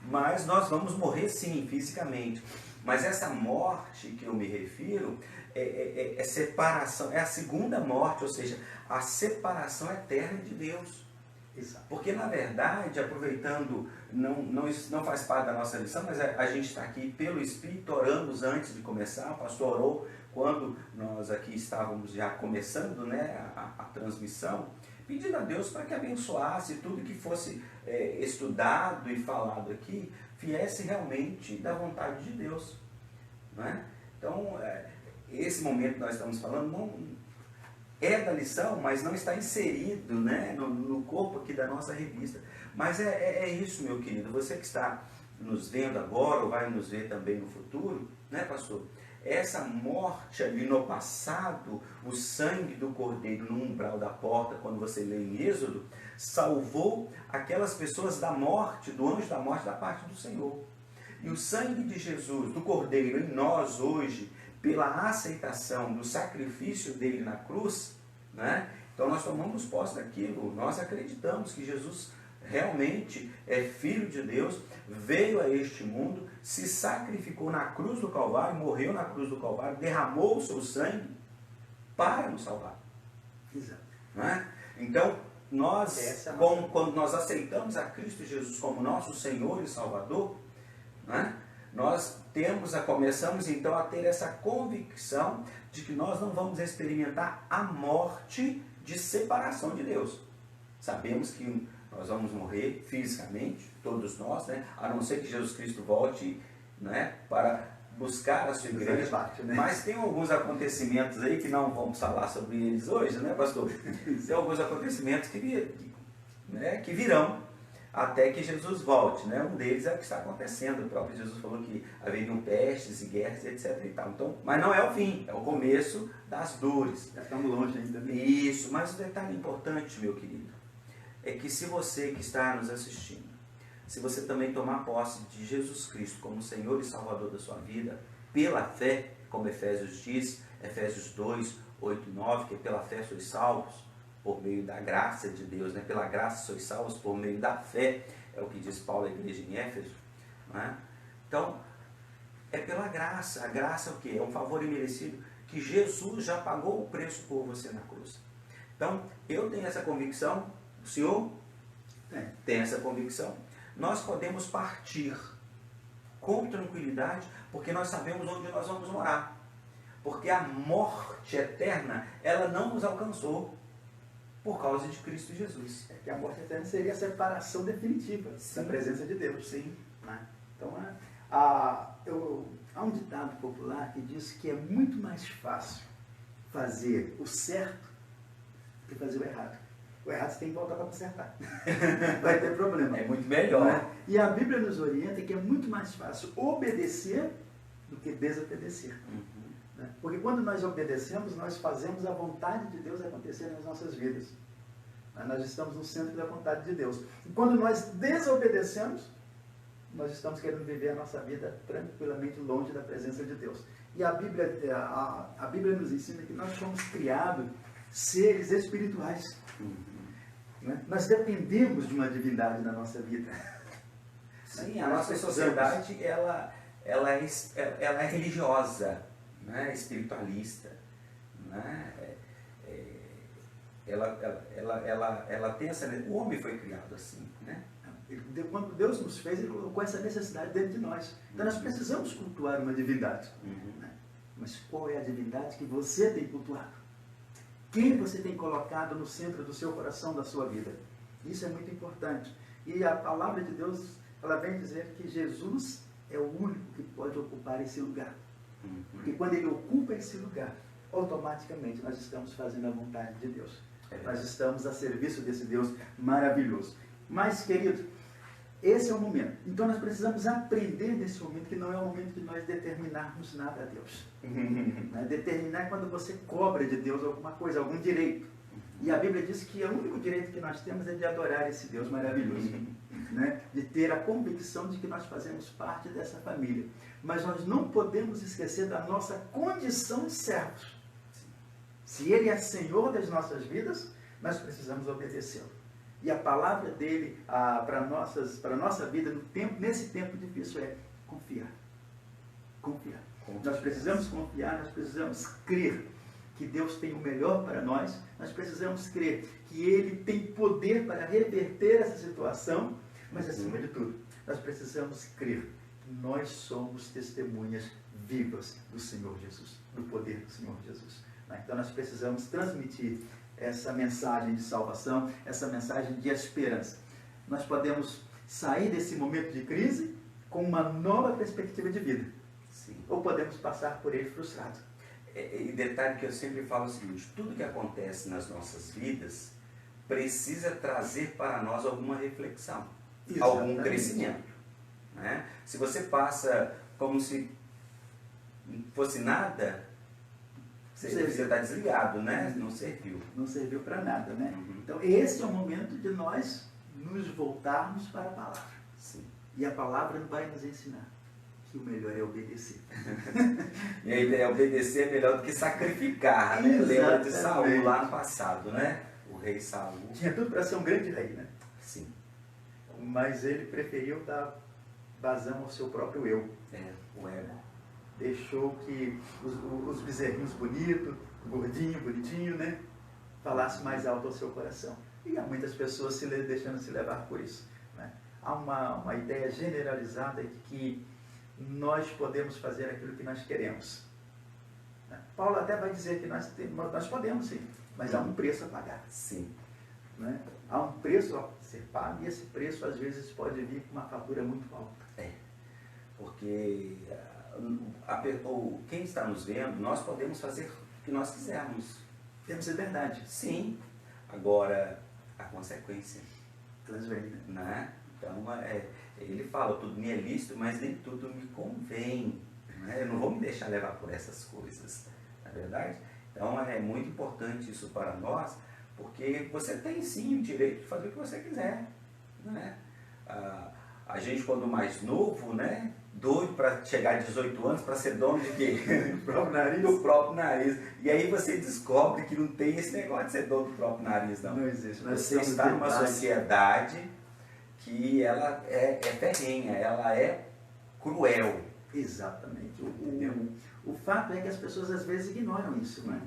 Mas nós vamos morrer sim, fisicamente. Mas essa morte que eu me refiro é separação, é a segunda morte, ou seja, a separação eterna de Deus. Exato. Porque, na verdade, aproveitando, isso não faz parte da nossa lição, mas a gente está aqui pelo Espírito, oramos antes de começar, o pastor orou quando nós aqui estávamos já começando, né, a transmissão, pedindo a Deus para que abençoasse tudo que fosse estudado e falado aqui, viesse realmente da vontade de Deus. Né? Então, esse momento que nós estamos falando não é da lição, mas não está inserido, né, no corpo aqui da nossa revista. Mas é isso, meu querido. Você que está nos vendo agora, ou vai nos ver também no futuro, né, pastor? Essa morte ali no passado, o sangue do cordeiro no umbral da porta, quando você lê em Êxodo, salvou aquelas pessoas da morte, do anjo da morte, da parte do Senhor. E o sangue de Jesus, do cordeiro, em nós hoje, pela aceitação do sacrifício dele na cruz, né? Então nós tomamos posse daquilo, nós acreditamos que Jesus realmente é Filho de Deus, veio a este mundo, se sacrificou na cruz do Calvário, morreu na cruz do Calvário, derramou o seu sangue para nos salvar. Exato. Né? Então, quando nós aceitamos a Cristo Jesus como nosso Senhor e Salvador, né? Nós começamos então a ter essa convicção de que nós não vamos experimentar a morte de separação de Deus. Sabemos que nós vamos morrer fisicamente, todos nós, né? A não ser que Jesus Cristo volte, né, para buscar a sua igreja. Mas tem alguns acontecimentos aí que não vamos falar sobre eles hoje, né, pastor? Tem alguns acontecimentos que virão até que Jesus volte, né? Um deles é o que está acontecendo. O próprio Jesus falou que haveriam pestes e guerras, etc. E tal. Então, mas não é o fim, é o começo das dores. Já estamos longe ainda. Isso, mas o detalhe importante, meu querido, é que se você que está nos assistindo, se você também tomar posse de Jesus Cristo como Senhor e Salvador da sua vida, pela fé, como Efésios diz, Efésios 2, 8 e 9, que pela fé sois salvos, por meio da graça de Deus, né? Pela graça sois salvos por meio da fé, é o que diz Paulo à igreja em Éfeso. Né? Então, é pela graça. A graça é o quê? É um favor imerecido que Jesus já pagou o preço por você na cruz. Então, eu tenho essa convicção, o senhor tem essa convicção. Nós podemos partir com tranquilidade, porque nós sabemos onde nós vamos morar. Porque a morte eterna, ela não nos alcançou por causa de Cristo Jesus. Que a morte eterna seria a separação definitiva da presença de Deus. Sim. Né? Então, há um ditado popular que diz que é muito mais fácil fazer o certo do que fazer o errado. O errado você tem que voltar para consertar. Vai ter problema. É muito melhor. Né? E a Bíblia nos orienta que é muito mais fácil obedecer do que desobedecer. Né? Porque quando nós obedecemos, nós fazemos a vontade de Deus acontecer nas nossas vidas. Nós estamos no centro da vontade de Deus. E quando nós desobedecemos, nós estamos querendo viver a nossa vida tranquilamente longe da presença de Deus. E a Bíblia nos ensina que nós somos criados seres espirituais. Né? Nós dependemos de uma divindade na nossa vida. Sim, a nossa sociedade ela é religiosa, né? Espiritualista, né? Ela tem essa... O homem foi criado assim, né? Quando Deus nos fez, Ele colocou essa necessidade dentro de nós. Então nós precisamos cultuar uma divindade. Né? Mas qual é a divindade que você tem cultuado? Quem você tem colocado no centro do seu coração, da sua vida? Isso é muito importante. E a palavra de Deus, ela vem dizer que Jesus é o único que pode ocupar esse lugar. Porque quando Ele ocupa esse lugar, automaticamente nós estamos fazendo a vontade de Deus. Nós estamos a serviço desse Deus maravilhoso. Mas, querido, esse é o momento. Então nós precisamos aprender nesse momento que não é o momento de nós determinarmos nada a Deus. Determinar é quando você cobra de Deus alguma coisa, algum direito. E a Bíblia diz que o único direito que nós temos é de adorar esse Deus maravilhoso. Né? De ter a convicção de que nós fazemos parte dessa família. Mas nós não podemos esquecer da nossa condição de servos. Se Ele é Senhor das nossas vidas, nós precisamos obedecê-lo. E a palavra dele para a nossa vida nesse tempo difícil é confiar. Confiar. Nós precisamos confiar, nós precisamos crer que Deus tem o melhor para nós, nós precisamos crer que Ele tem poder para reverter essa situação, mas acima de tudo, nós precisamos crer que nós somos testemunhas vivas do Senhor Jesus, do poder do Senhor Jesus. Então nós precisamos transmitir essa mensagem de salvação, essa mensagem de esperança. Nós podemos sair desse momento de crise com uma nova perspectiva de vida. Sim. Ou podemos passar por ele frustrado. E detalhe que eu sempre falo o seguinte: tudo que acontece nas nossas vidas precisa trazer para nós alguma reflexão, algum crescimento. Né? Se você passa como se fosse nada, você está desligado, né? Não serviu. Não serviu para nada, né? Então esse é o momento de nós nos voltarmos para a palavra. Sim. E a palavra vai nos ensinar que o melhor é obedecer. E a ideia é obedecer é melhor do que sacrificar, né? Lembra de Saul lá no passado, né? O rei Saul. Tinha tudo para ser um grande rei, né? Sim. Mas ele preferiu dar vazão ao seu próprio eu. O ego. Deixou que os bezerrinhos bonitos, gordinho, bonitinho, né? Falasse mais alto ao seu coração. E há muitas pessoas deixando se levar por isso. Né? Há uma ideia generalizada de que nós podemos fazer aquilo que nós queremos. Né? Paulo até vai dizer que nós podemos sim, mas há um preço a pagar. Sim. Né? Há um preço a ser pago e esse preço às vezes pode vir com uma fatura muito alta. Porque quem está nos vendo, nós podemos fazer o que nós quisermos. Temos liberdade. Sim. Agora, a consequência. Transvém, né? Então, ele fala, tudo me é lícito, mas nem tudo me convém. Né? Eu não vou me deixar levar por essas coisas, não é verdade? Então, é muito importante isso para nós, porque você tem sim o direito de fazer o que você quiser. Né? A gente, quando mais novo, né? Doido para chegar a 18 anos, para ser dono de quê? Do próprio nariz. Do próprio nariz. E aí você descobre que não tem esse negócio de ser dono do próprio nariz, não. Não existe. Você está numa sociedade que ela é ferrenha, ela é cruel. Exatamente. O fato é que as pessoas às vezes ignoram isso, né?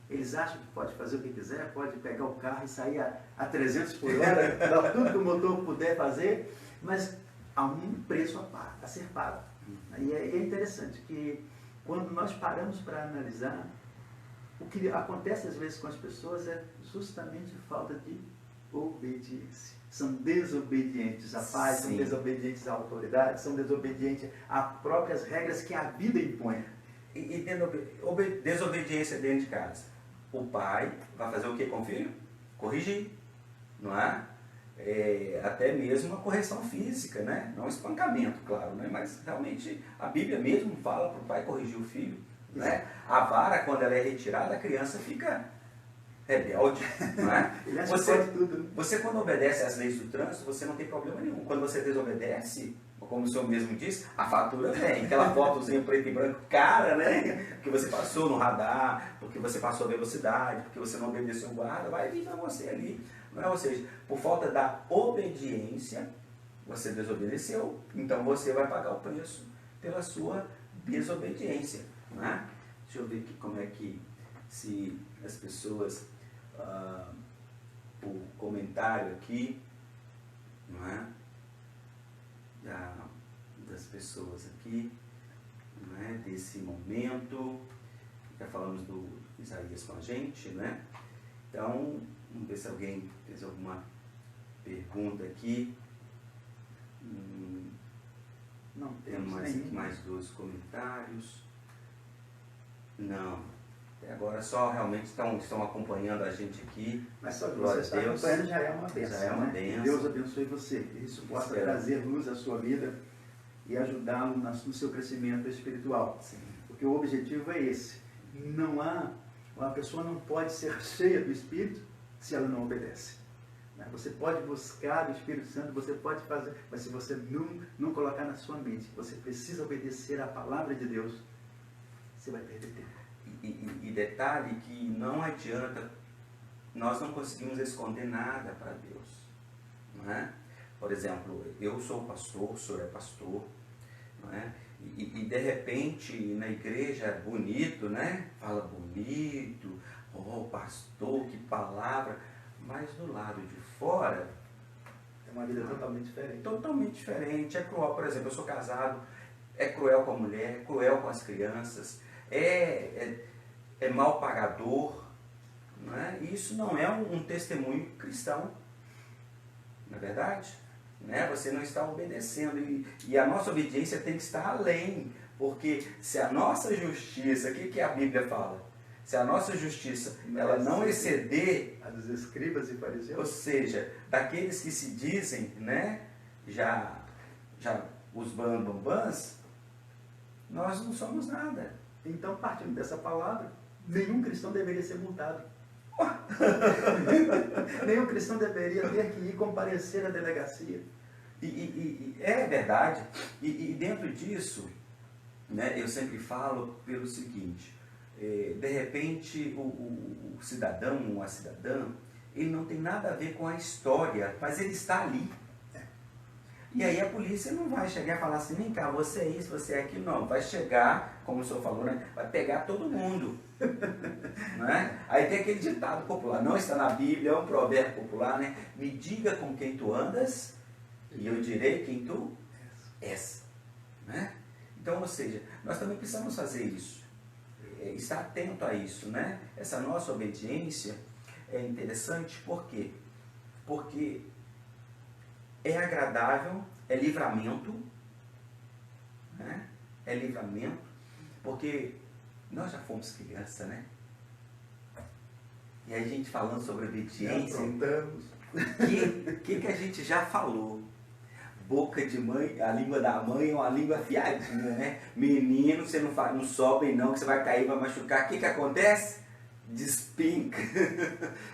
Eles acham que pode fazer o que quiser, pode pegar o carro e sair a 300 por hora, dar tudo que o motor puder fazer, mas há um preço a ser pago. E é interessante que quando nós paramos para analisar, o que acontece às vezes com as pessoas é justamente falta de obediência. São desobedientes à paz, são desobedientes à autoridade, são desobedientes às próprias regras que a vida impõe. E desobediência dentro de casa. O pai vai fazer o que com o filho? Corrigir, não é? Até mesmo uma correção física, né? Não espancamento, claro, né? Mas realmente a Bíblia mesmo fala para o pai corrigir o filho. Né? A vara, quando ela é retirada, a criança fica rebelde. Não é? Você, quando obedece às leis do trânsito, você não tem problema nenhum. Quando você desobedece, como o senhor mesmo disse, a fatura vem. Aquela fotozinha preto e branco, cara, né? Porque você passou no radar, porque você passou a velocidade, porque você não obedeceu o guarda, vai vir para você ali. Não é? Ou seja, por falta da obediência, você desobedeceu, então você vai pagar o preço pela sua desobediência. Não é? Deixa eu ver aqui como é que, se as pessoas, o comentário aqui, não é? Das pessoas aqui, não é? Desse momento, já falamos do Isaías com a gente, né? Então, vamos ver se alguém fez alguma pergunta aqui. Não Temos mais aqui mais 2 comentários. Não. Até agora só realmente estão acompanhando a gente aqui. Mas só que você está acompanhando já é uma bênção. Já é uma né? bênção. Deus abençoe você. Isso possa trazer luz à sua vida e ajudá-lo no seu crescimento espiritual. Sim. Porque o objetivo é esse. Uma pessoa não pode ser cheia do Espírito se ela não obedece. Você pode buscar o Espírito Santo, você pode fazer, mas se você não colocar na sua mente que você precisa obedecer à palavra de Deus, você vai perder tempo. E detalhe que não adianta, nós não conseguimos esconder nada para Deus. Não é? Por exemplo, eu sou pastor, o senhor é pastor, não é? E de repente na igreja é bonito, né? Fala bonito, oh pastor, que palavra, mas do lado de fora é uma vida totalmente diferente. Totalmente diferente, é cruel. Por exemplo, eu sou casado, é cruel com a mulher, é cruel com as crianças, é mal pagador, não é? Isso não é um testemunho cristão, não é verdade? Né? Você não está obedecendo, e a nossa obediência tem que estar além, porque se a nossa justiça, o que a Bíblia fala? Se a nossa justiça ela não exceder a dos escribas e fariseus, ou seja, daqueles que se dizem, né, já os bambambãs, nós não somos nada. Então, partindo dessa palavra, nenhum cristão deveria ser multado. Nenhum cristão deveria ter que ir comparecer à delegacia. E é verdade. E dentro disso, né, eu sempre falo pelo seguinte, de repente o cidadão ou a cidadã, ele não tem nada a ver com a história, mas ele está ali. E aí a polícia não vai chegar e falar assim, vem cá, você é isso, você é aquilo, não. Vai chegar, como o senhor falou, né, vai pegar todo mundo. Né? Aí tem aquele ditado popular, não está na Bíblia, é um provérbio popular, né? Me diga com quem tu andas e eu direi quem tu és. Né? Então, ou seja, nós também precisamos fazer isso. Estar atento a isso, né? Essa nossa obediência é interessante, por quê? Porque é agradável, é livramento, né? É livramento, porque nós já fomos criança, né? E aí a gente falando sobre obediência, o que a gente já falou? Boca de mãe, a língua da mãe é uma língua afiadinha, né? Menino, você não sobe não, que você vai cair, vai machucar. O que acontece? Despinca.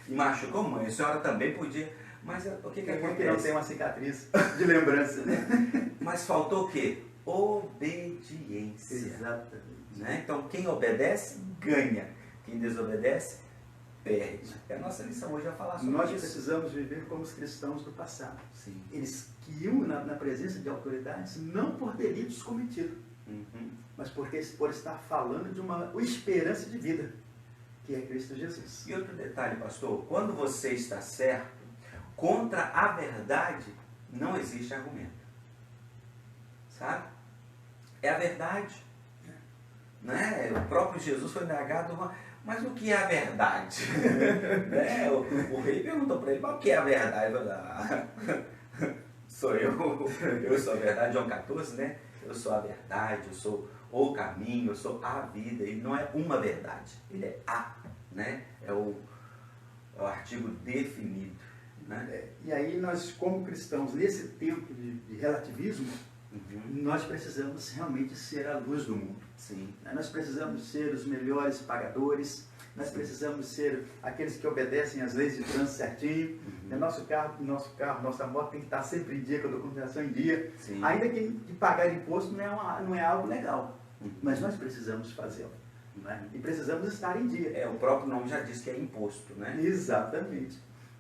E machucou, mãe. A senhora também podia. Mas o que acontece? Porque não tem uma cicatriz de lembrança, né? Mas faltou o quê? Obediência. Exatamente. Né? Então, quem obedece, ganha. Quem desobedece, perde. É a nossa lição hoje é falar sobre Nós isso. precisamos viver como os cristãos do passado. Sim. Eles que iam na presença de autoridades não por delitos cometidos, mas por estar falando de uma esperança de vida, que é Cristo Jesus. E outro detalhe, pastor, quando você está certo, contra a verdade não existe argumento. Sabe? É a verdade. Né? O próprio Jesus foi negado, mas o que é a verdade? Né? O rei perguntou para ele, mas o que é a verdade? Sou eu sou a verdade, João 14, né? Eu sou a verdade, eu sou o caminho, eu sou a vida. Ele não é uma verdade, ele é a, né? É o artigo definido. Né? E aí nós, como cristãos, nesse tempo de relativismo, nós precisamos realmente ser a luz do mundo. Sim. Nós precisamos ser os melhores pagadores, nós precisamos ser aqueles que obedecem às leis de trânsito certinho. Nosso carro, nossa moto tem que estar sempre em dia, com a documentação em dia. Sim. Ainda que pagar imposto não é algo legal, mas nós precisamos fazê-lo. Né? E precisamos estar em dia. O próprio nome já diz que é imposto, né? Exatamente.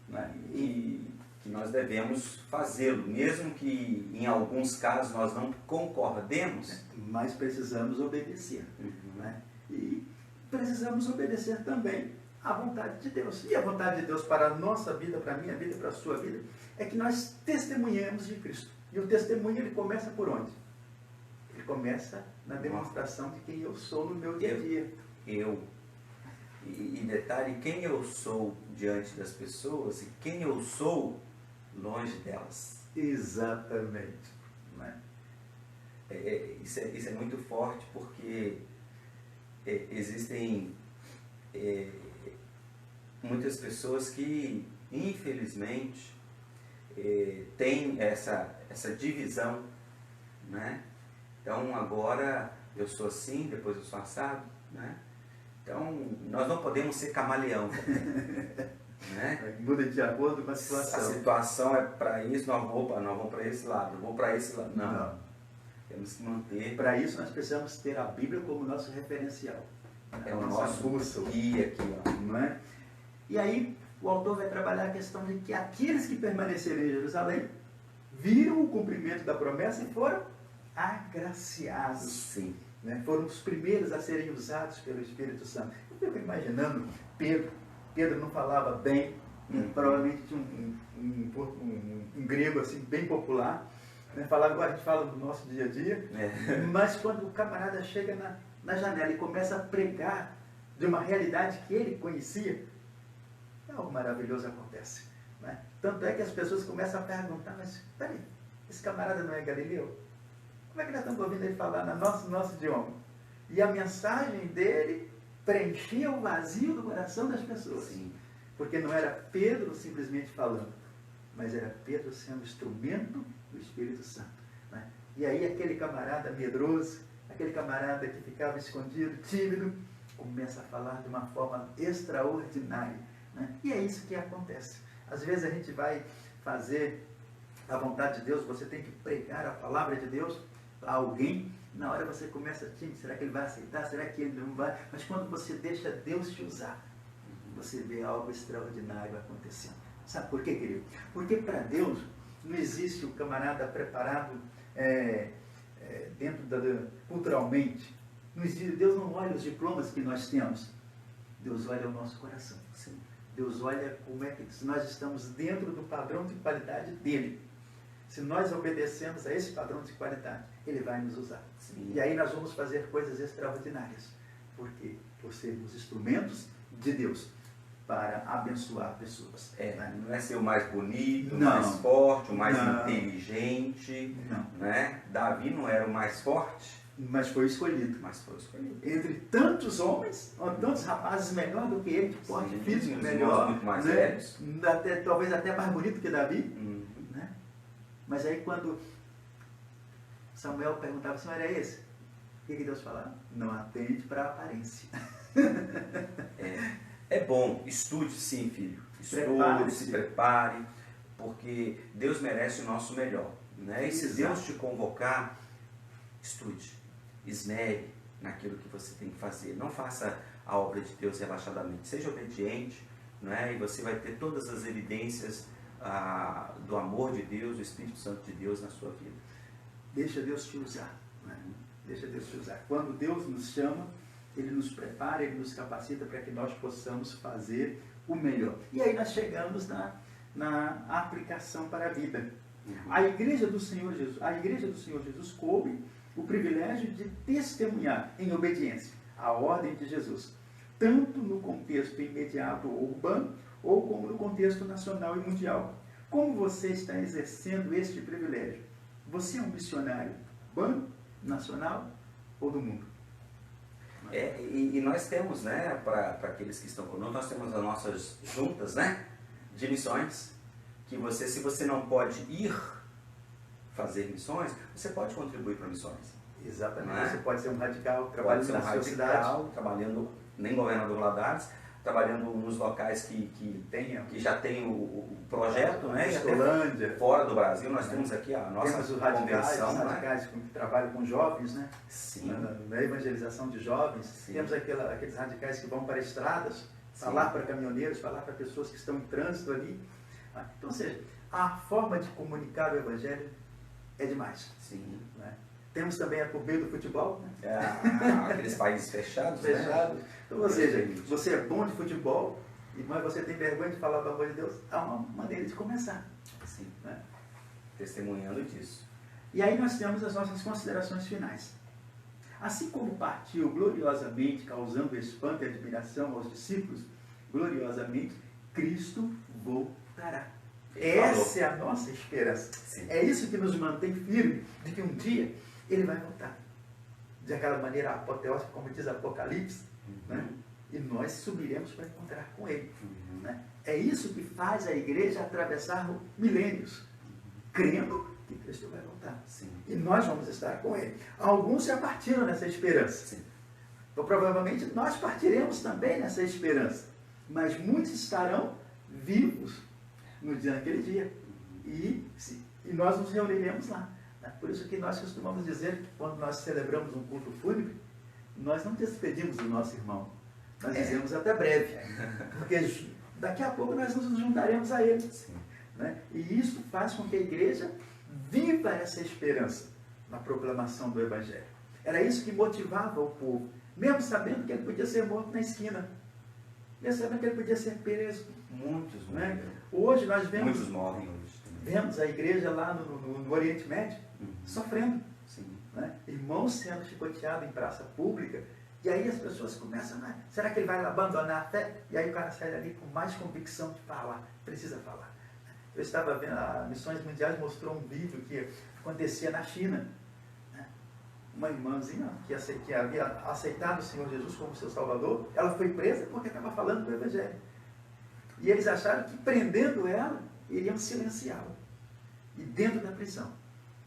Né? E que nós devemos fazê-lo, mesmo que em alguns casos nós não concordemos. Mas precisamos obedecer. Né? E precisamos obedecer também à vontade de Deus. E a vontade de Deus para a nossa vida, para a minha vida, para a sua vida, é que nós testemunhemos de Cristo. E o testemunho, ele começa por onde? Ele começa na demonstração de quem eu sou no meu dia a dia. E detalhe, quem eu sou diante das pessoas e quem eu sou longe delas. Exatamente. Né? Isso é muito forte, porque existem muitas pessoas que, infelizmente, têm essa divisão, né? Então, agora eu sou assim, depois eu sou assado, né? Então, nós não podemos ser camaleão, né? Muda de acordo com a situação. A situação é para isso, nós vamos para esse lado, eu vou para esse lado. Não. Temos que manter. Para isso, nós precisamos ter a Bíblia como nosso referencial. É o nosso guia aqui, ó. Não é? E aí, o autor vai trabalhar a questão de que aqueles que permaneceram em Jerusalém viram o cumprimento da promessa e foram agraciados. Sim. Né? Foram os primeiros a serem usados pelo Espírito Santo. Eu fico imaginando Pedro. Pedro não falava bem, provavelmente tinha um grego assim, bem popular. Né? Falava igual a gente fala no nosso dia a dia. Mas quando o camarada chega na janela e começa a pregar de uma realidade que ele conhecia, algo maravilhoso acontece. Né? Tanto é que as pessoas começam a perguntar, mas peraí, esse camarada não é galileu? Como é que nós estamos ouvindo ele falar no nosso idioma? E a mensagem dele preenchia o vazio do coração das pessoas. Sim. Porque não era Pedro simplesmente falando, mas era Pedro sendo instrumento do Espírito Santo. Né? E aí aquele camarada medroso, aquele camarada que ficava escondido, tímido, começa a falar de uma forma extraordinária. Né? E é isso que acontece. Às vezes a gente vai fazer a vontade de Deus, você tem que pregar a palavra de Deus a alguém, na hora você começa tímido, será que ele vai aceitar, será que ele não vai? Mas quando você deixa Deus te usar, você vê algo extraordinário acontecendo. Sabe por quê, querido? Porque para Deus não existe o camarada preparado culturalmente. Não existe, Deus não olha os diplomas que nós temos. Deus olha o nosso coração. Sim. Deus olha como é que se nós estamos dentro do padrão de qualidade dele. Se nós obedecemos a esse padrão de qualidade, ele vai nos usar. Sim. E aí nós vamos fazer coisas extraordinárias. Por quê? Por sermos instrumentos de Deus para abençoar pessoas. Né? Não é ser o mais bonito, o Não. mais forte, o mais Não. inteligente. Não. Né? Davi não era o mais forte, Mas foi escolhido. mas foi escolhido. Entre tantos homens, ou tantos rapazes melhor do que ele, de porte Sim, físico uns melhor, muito mais né? velhos. Talvez até mais bonito que Davi. Né? Mas aí quando Samuel perguntava, o senhor era esse? O que Deus falava? Não atende para a aparência. É bom, estude sim, filho. Estude, Prepare-se. se prepare, porque Deus merece o nosso melhor. Né? E se Exato. Deus te convocar, estude, esmere naquilo que você tem que fazer. Não faça a obra de Deus relaxadamente. Seja obediente, né? E você vai ter todas as evidências do amor de Deus, do Espírito Santo de Deus na sua vida. Deixa Deus te usar. Né? Deixa Deus te usar. Quando Deus nos chama, Ele nos prepara, Ele nos capacita para que nós possamos fazer o melhor. E aí nós chegamos na aplicação para a vida. A igreja do Senhor Jesus coube o privilégio de testemunhar em obediência à ordem de Jesus, tanto no contexto imediato ou urbano, ou como no contexto nacional e mundial. Como você está exercendo este privilégio? Você é um missionário urbano, nacional ou do mundo? E nós temos, né, para aqueles que estão conosco, nós temos as nossas juntas, né, de missões, que se você não pode ir fazer missões, você pode contribuir para missões. Exatamente. Não é? Você pode ser um radical, Pode trabalhando ser um na sua cidade. radical, trabalhando, nem governador Valadares, trabalhando nos locais que já tem o projeto, né? E até Escolândia. fora do Brasil, nós temos aqui a nossa Temos os radicais, convenção, né? que trabalham com jovens, né? Sim. Na evangelização de jovens. Sim. Temos aqueles radicais que vão para estradas, Sim. falar para caminhoneiros, falar para pessoas que estão em trânsito ali. Então, ou seja, a forma de comunicar o Evangelho é demais. Sim. Né? Temos também a por meio do futebol. Né? Aqueles países fechados, Fechado. né? Então, ou seja, você é bom de futebol, mas você tem vergonha de falar do amor de Deus, há uma maneira de começar. Sim. Né? Testemunhando disso. E aí nós temos as nossas considerações finais. Assim como partiu gloriosamente, causando espanto e admiração aos discípulos, gloriosamente, Cristo voltará. Essa é a nossa esperança. Sim. É isso que nos mantém firme de que um dia Ele vai voltar. De aquela maneira apoteótica, como diz Apocalipse, né? E nós subiremos para encontrar com Ele. Né? É isso que faz a igreja atravessar milênios, crendo que Cristo vai voltar. Sim. E nós vamos estar com Ele. Alguns já partiram nessa esperança. Sim. Então, provavelmente, nós partiremos também nessa esperança. Mas muitos estarão vivos no dia daquele dia. E nós nos reuniremos lá. Né? Por isso que nós costumamos dizer que quando nós celebramos um culto fúnebre, nós não despedimos do nosso irmão. Nós dizemos até breve. Porque daqui a pouco nós nos juntaremos a ele. Sim. Né? E isso faz com que a igreja viva essa esperança na proclamação do Evangelho. Era isso que motivava o povo, mesmo sabendo que ele podia ser morto na esquina, mesmo sabendo que ele podia ser preso. Muitos, Né? Hoje nós vemos, muitos morrem hoje também. vemos a igreja lá no Oriente Médio sofrendo. Sim. Né? Irmãos sendo chicoteados em praça pública, e aí as pessoas começam, né? Será que ele vai abandonar a fé? E aí o cara sai dali com mais convicção de falar, precisa falar. Eu estava vendo, a Missões Mundiais mostrou um vídeo que acontecia na China. Né? Uma irmãzinha que havia aceitado o Senhor Jesus como seu Salvador, ela foi presa porque estava falando do Evangelho. E eles acharam que prendendo ela, iriam silenciá-la. E dentro da prisão,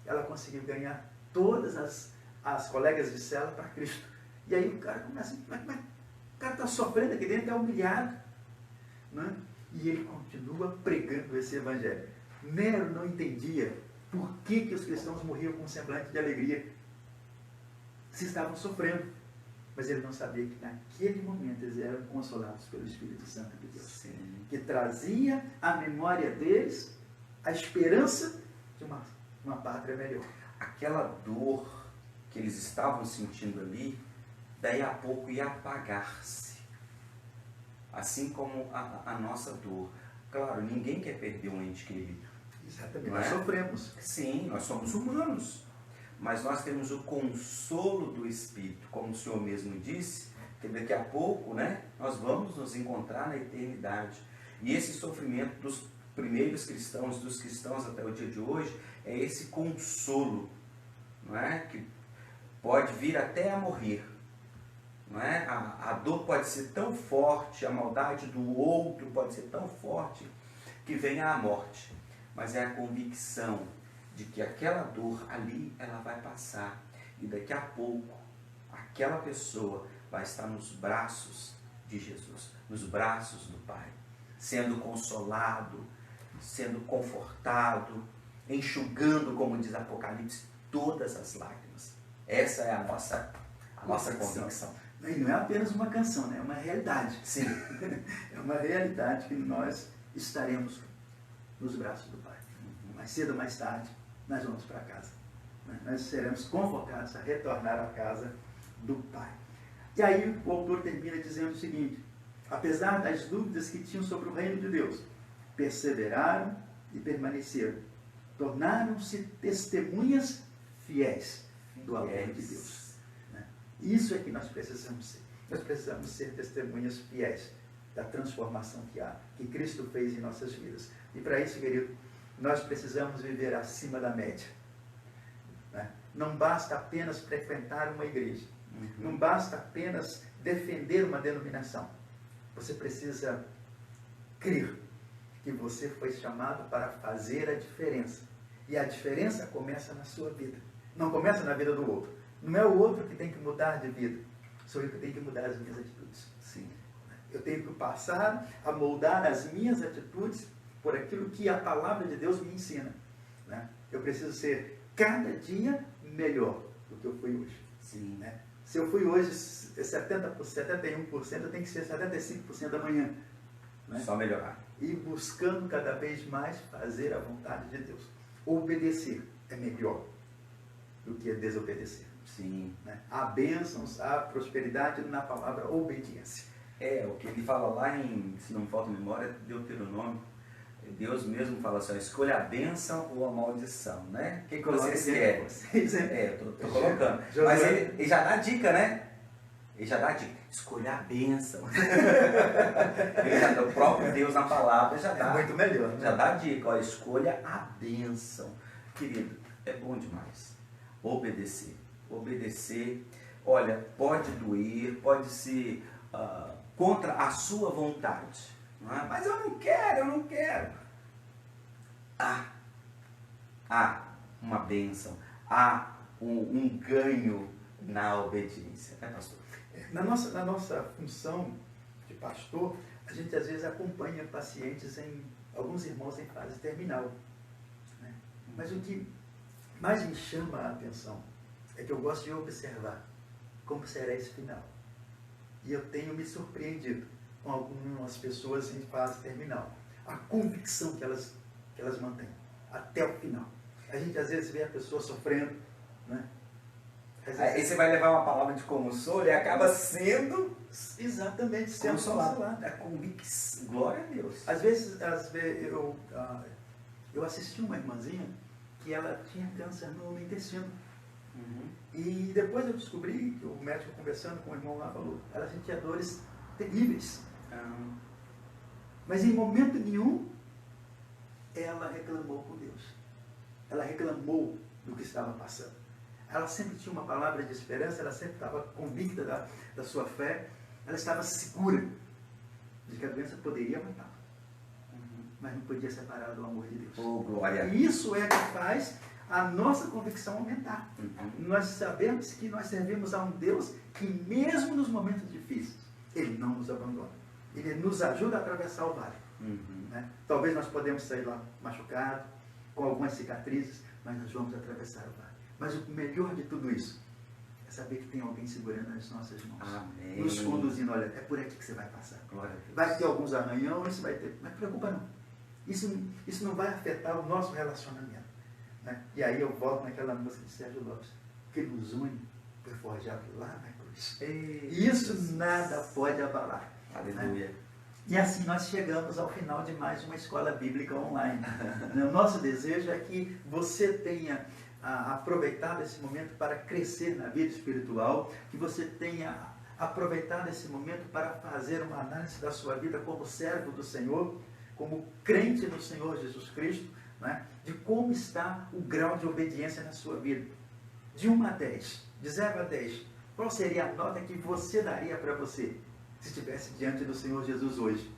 ela conseguiu ganhar todas as colegas de cela para Cristo. E aí o cara começa, mas o cara está sofrendo aqui dentro, é humilhado. Né? E ele continua pregando esse Evangelho. Nero não entendia por que os cristãos morriam com um semblante de alegria. Se estavam sofrendo. Mas ele não sabia que naquele momento eles eram consolados pelo Espírito Santo de Deus. Sim. Que trazia à memória deles a esperança de uma pátria melhor. Aquela dor que eles estavam sentindo ali, daí a pouco ia apagar-se. Assim como a nossa dor. Claro, ninguém quer perder um ente querido. Exatamente. Não Nós é? sofremos. Sim, nós somos humanos. Mas nós temos o consolo do Espírito, como o Senhor mesmo disse, que daqui a pouco, né, nós vamos nos encontrar na eternidade. E esse sofrimento dos primeiros cristãos, dos cristãos até o dia de hoje, é esse consolo, não é? Que pode vir até a morrer. Não é? A dor pode ser tão forte, a maldade do outro pode ser tão forte, que venha a morte. Mas é a convicção de que aquela dor ali, ela vai passar. E daqui a pouco, aquela pessoa vai estar nos braços de Jesus, nos braços do Pai, sendo consolado, sendo confortado, enxugando, como diz Apocalipse, todas as lágrimas. Essa é a nossa convicção. E não é apenas uma canção, né? É uma realidade. Sim. É uma realidade que nós estaremos nos braços do Pai. Mais cedo ou mais tarde, nós vamos para casa. Nós seremos convocados a retornar à casa do Pai. E aí o autor termina dizendo o seguinte: apesar das dúvidas que tinham sobre o reino de Deus, perseveraram e permaneceram. Tornaram-se testemunhas fiéis do amor de Deus. Isso é que nós precisamos ser. Nós precisamos ser testemunhas fiéis da transformação que Cristo fez em nossas vidas. E para isso, querido, nós precisamos viver acima da média. Né? Não basta apenas frequentar uma igreja. Não basta apenas defender uma denominação. Você precisa crer que você foi chamado para fazer a diferença. E a diferença começa na sua vida. Não começa na vida do outro. Não é o outro que tem que mudar de vida. Sou eu que tenho que mudar as minhas atitudes. Sim. Eu tenho que passar a moldar as minhas atitudes por aquilo que a palavra de Deus me ensina. Né? Eu preciso ser cada dia melhor do que eu fui hoje. Sim. Né? Se eu fui hoje 71%, eu tenho que ser 75% amanhã. né? Só melhorar. E buscando cada vez mais fazer a vontade de Deus. Obedecer é melhor do que desobedecer. Sim. Né? Há bênçãos, há prosperidade na palavra obediência. O que ele fala lá em, se não me falta memória, Deuteronômio, Deus mesmo fala assim, escolha a bênção ou a maldição, né? O que vocês querem? Eu tô colocando. Mas ele já dá dica, né? Ele já dá dica, escolha a bênção. O próprio Deus na palavra já dá. É muito melhor, né? Já dá dica, ó, escolha a bênção. Querido, é bom demais. Obedecer. Obedecer, olha, pode doer, pode ser contra a sua vontade. Não é? Mas eu não quero. Há uma bênção, há um ganho na obediência, né, pastor? Na nossa função de pastor, a gente às vezes acompanha pacientes, alguns irmãos em fase terminal. Né? Mas o que mais me chama a atenção é que eu gosto de observar como será esse final. E eu tenho me surpreendido com algumas pessoas em fase terminal. A convicção que elas mantêm até o final. A gente às vezes vê a pessoa sofrendo, né? Aí você vai levar uma palavra de consolo e acaba sendo exatamente sendo consolado. A convicção, glória a Deus. Às vezes eu assisti uma irmãzinha que ela tinha câncer no intestino. Uhum. E depois eu descobri que o médico conversando com o irmão lá falou, ela sentia dores terríveis. Mas em momento nenhum ela reclamou com Deus. Ela reclamou do que estava passando. Ela sempre tinha uma palavra de esperança, ela sempre estava convicta da sua fé, ela estava segura de que a doença poderia matar. Mas não podia separar do amor de Deus. Oh, glória. E isso é que faz a nossa convicção aumentar. Nós sabemos que nós servimos a um Deus que mesmo nos momentos difíceis, Ele não nos abandona. Ele nos ajuda a atravessar o vale. Né? Talvez nós podemos sair lá machucados, com algumas cicatrizes, mas nós vamos atravessar o vale. Mas o melhor de tudo isso é saber que tem alguém segurando as nossas mãos. Amém. Nos conduzindo, olha, é por aqui que você vai passar. Glória a Deus. Vai ter alguns arranhões, vai ter, mas não preocupa não. Isso não vai afetar o nosso relacionamento. Né? E aí eu volto naquela música de Sérgio Lopes, que nos une foi forjado lá na cruz. E isso nada pode abalar. Aleluia. Né? E assim nós chegamos ao final de mais uma escola bíblica online. O nosso desejo é que você tenha aproveitado esse momento para crescer na vida espiritual, que você tenha aproveitado esse momento para fazer uma análise da sua vida como servo do Senhor, como crente no Senhor Jesus Cristo, né? De como está o grau de obediência na sua vida. De 1 a 10, de 0 a 10, qual seria a nota que você daria para você se estivesse diante do Senhor Jesus hoje?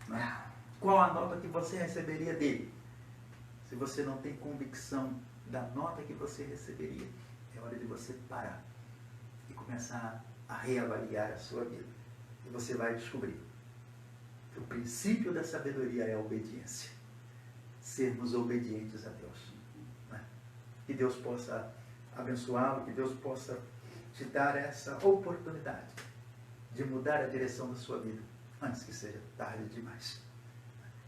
Né? Qual a nota que você receberia dele? Se você não tem convicção da nota que você receberia, é hora de você parar e começar a reavaliar a sua vida. E você vai descobrir que o princípio da sabedoria é a obediência. Sermos obedientes a Deus. Né? Que Deus possa abençoá-lo, que Deus possa te dar essa oportunidade de mudar a direção da sua vida, antes que seja tarde demais.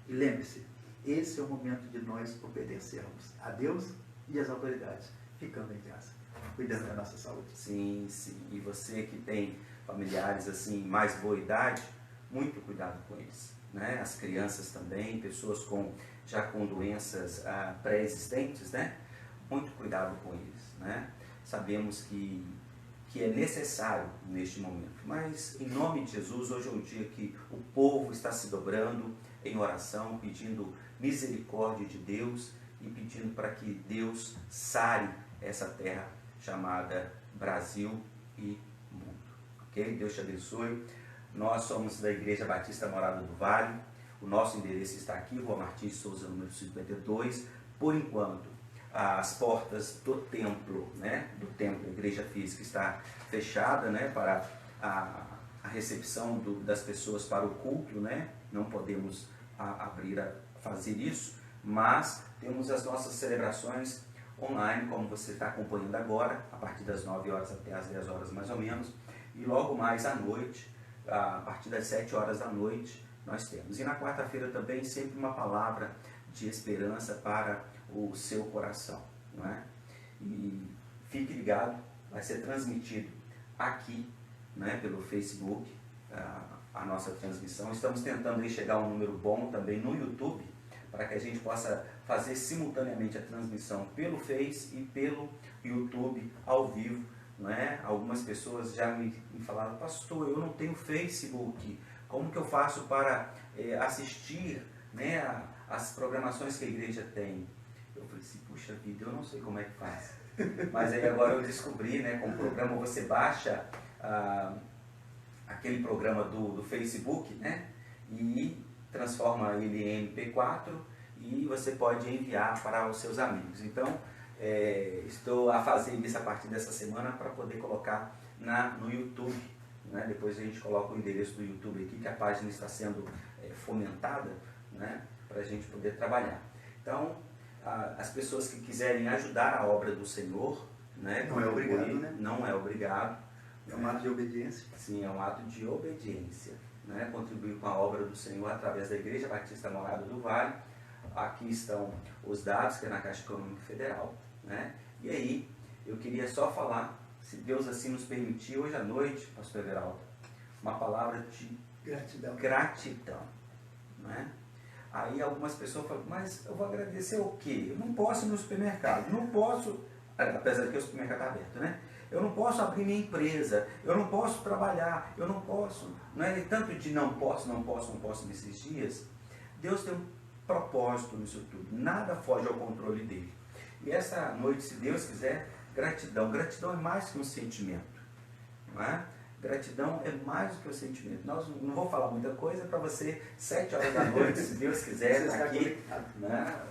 E lembre-se, esse é o momento de nós obedecermos a Deus e às autoridades, ficando em casa, cuidando da nossa saúde. Sim, sim. E você que tem familiares assim, mais boa idade, muito cuidado com eles. Né? As crianças também, pessoas já com doenças pré-existentes, né? Muito cuidado com eles. Né? Sabemos que é necessário neste momento. Mas, em nome de Jesus, hoje é um dia que o povo está se dobrando em oração, pedindo misericórdia de Deus e pedindo para que Deus sare essa terra chamada Brasil e mundo. Ok? Deus te abençoe. Nós somos da Igreja Batista Morada do Vale. O nosso endereço está aqui, Rua Martins Souza, número 52. Por enquanto, as portas do templo, né, a igreja física está fechada, né, para a recepção das pessoas para o culto, né, não podemos fazer isso, mas temos as nossas celebrações online, como você está acompanhando agora, a partir das 9 horas até as 10 horas mais ou menos, e logo mais à noite, a partir das 7 horas da noite, nós temos. E na quarta-feira também sempre uma palavra de esperança para o seu coração, não é? E fique ligado, vai ser transmitido aqui, né, pelo Facebook, a nossa transmissão. Estamos tentando aí chegar a um número bom também no YouTube, para que a gente possa fazer simultaneamente a transmissão pelo Face e pelo YouTube ao vivo, não é? Algumas pessoas já me falaram: pastor, eu não tenho Facebook, como que eu faço para assistir, né, as programações que a igreja tem? Eu falei assim: puxa vida, eu não sei como é que faz. Mas aí agora eu descobri, né, com o programa você baixa aquele programa do Facebook, né, e transforma ele em MP4 e você pode enviar para os seus amigos. Então, estou a fazer isso a partir dessa semana para poder colocar no YouTube, né? Depois a gente coloca o endereço do YouTube aqui, que a página está sendo fomentada, né, para a gente poder trabalhar. Então, as pessoas que quiserem ajudar a obra do Senhor, né, não é obrigado, né? Não é obrigado. É um ato de obediência. Sim, é um ato de obediência, né? Contribuir com a obra do Senhor através da Igreja Batista Morada do Vale. Aqui estão os dados, que é na Caixa Econômica Federal, né? E aí, eu queria só falar, se Deus assim nos permitir, hoje à noite, pastor Everaldo, uma palavra de gratidão, né? Aí algumas pessoas falam: mas eu vou agradecer o quê? Eu não posso ir no supermercado, não posso, apesar de que o supermercado está aberto, né? Eu não posso abrir minha empresa, eu não posso trabalhar, eu não posso, não é tanto de não posso nesses dias. Deus tem um propósito nisso tudo, nada foge ao controle dele. E essa noite, se Deus quiser, gratidão. Gratidão é mais que um sentimento, não é? Gratidão é mais do que um sentimento. Nós não vou falar muita coisa para você, 7 horas da noite, se Deus quiser, aqui, né?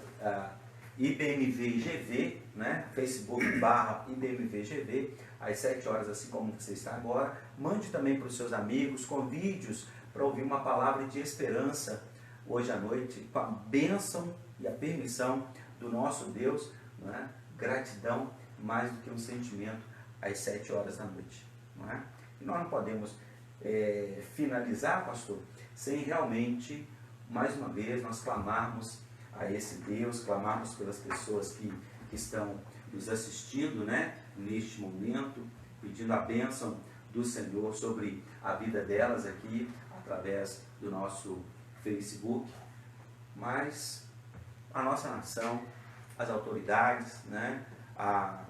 IBMVGV, né? Facebook/IBMVGV, às 7 horas, assim como você está agora. Mande também para os seus amigos, convide-os para ouvir uma palavra de esperança hoje à noite, com a bênção e a permissão do nosso Deus, não é? Gratidão mais do que um sentimento, às 7 horas da noite, não é? E nós não podemos finalizar, pastor, sem realmente, mais uma vez, nós clamarmos a esse Deus, clamarmos pelas pessoas que estão nos assistindo, né, neste momento, pedindo a bênção do Senhor sobre a vida delas aqui, através do nosso Facebook. Mas a nossa nação, as autoridades, né, a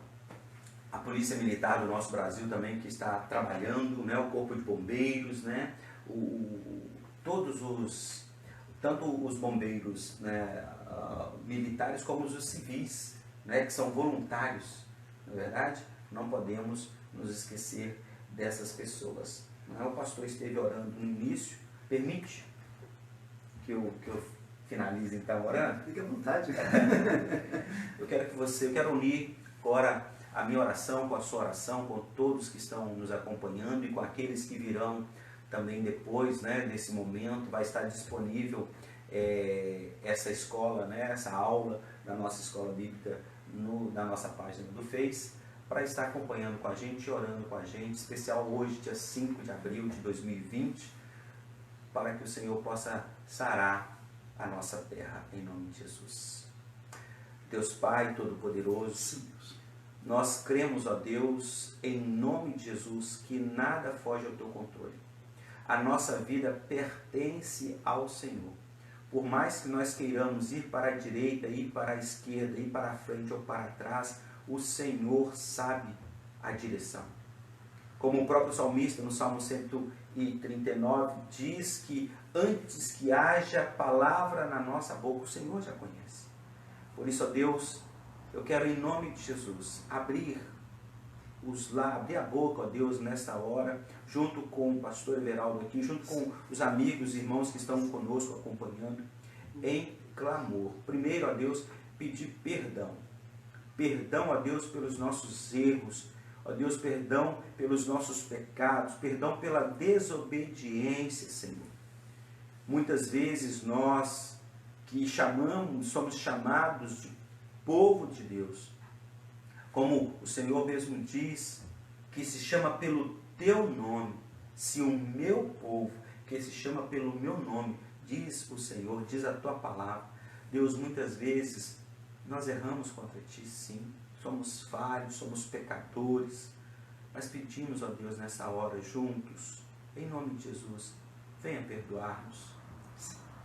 Polícia Militar do nosso Brasil também, que está trabalhando, né, o Corpo de Bombeiros, né, tanto os bombeiros, né, militares como os civis, né, que são voluntários, na verdade, não podemos nos esquecer dessas pessoas. O pastor esteve orando no início, permite que eu finalize então orando? Fique à vontade. Eu quero unir agora a minha oração com a sua oração, com todos que estão nos acompanhando e com aqueles que virão também depois, né, desse momento. Vai estar disponível essa escola, né, essa aula da nossa escola bíblica na nossa página do Face, para estar acompanhando com a gente e orando com a gente, especial hoje, dia 5 de abril de 2020, para que o Senhor possa sarar a nossa terra, em nome de Jesus. Deus Pai Todo-Poderoso, nós cremos, ó Deus, em nome de Jesus, que nada foge ao teu controle. A nossa vida pertence ao Senhor. Por mais que nós queiramos ir para a direita, ir para a esquerda, ir para a frente ou para trás, o Senhor sabe a direção. Como o próprio salmista, no Salmo 139, diz que antes que haja palavra na nossa boca, o Senhor já conhece. Por isso, ó Deus, eu quero, em nome de Jesus, abrir a boca, ó Deus, nesta hora, junto com o pastor Everaldo aqui, junto com os amigos e irmãos que estão conosco acompanhando, em clamor. Primeiro, ó Deus, pedir perdão. Perdão, ó Deus, pelos nossos erros, ó Deus, perdão pelos nossos pecados, perdão pela desobediência, Senhor. Muitas vezes nós que somos chamados de povo de Deus, como o Senhor mesmo diz, que se chama pelo teu nome, se o meu povo, que se chama pelo meu nome, Diz o Senhor, diz a tua palavra. Deus, muitas vezes nós erramos contra ti, sim. Somos falhos, somos pecadores. Mas pedimos, ó Deus, nessa hora, juntos, em nome de Jesus, venha perdoar-nos.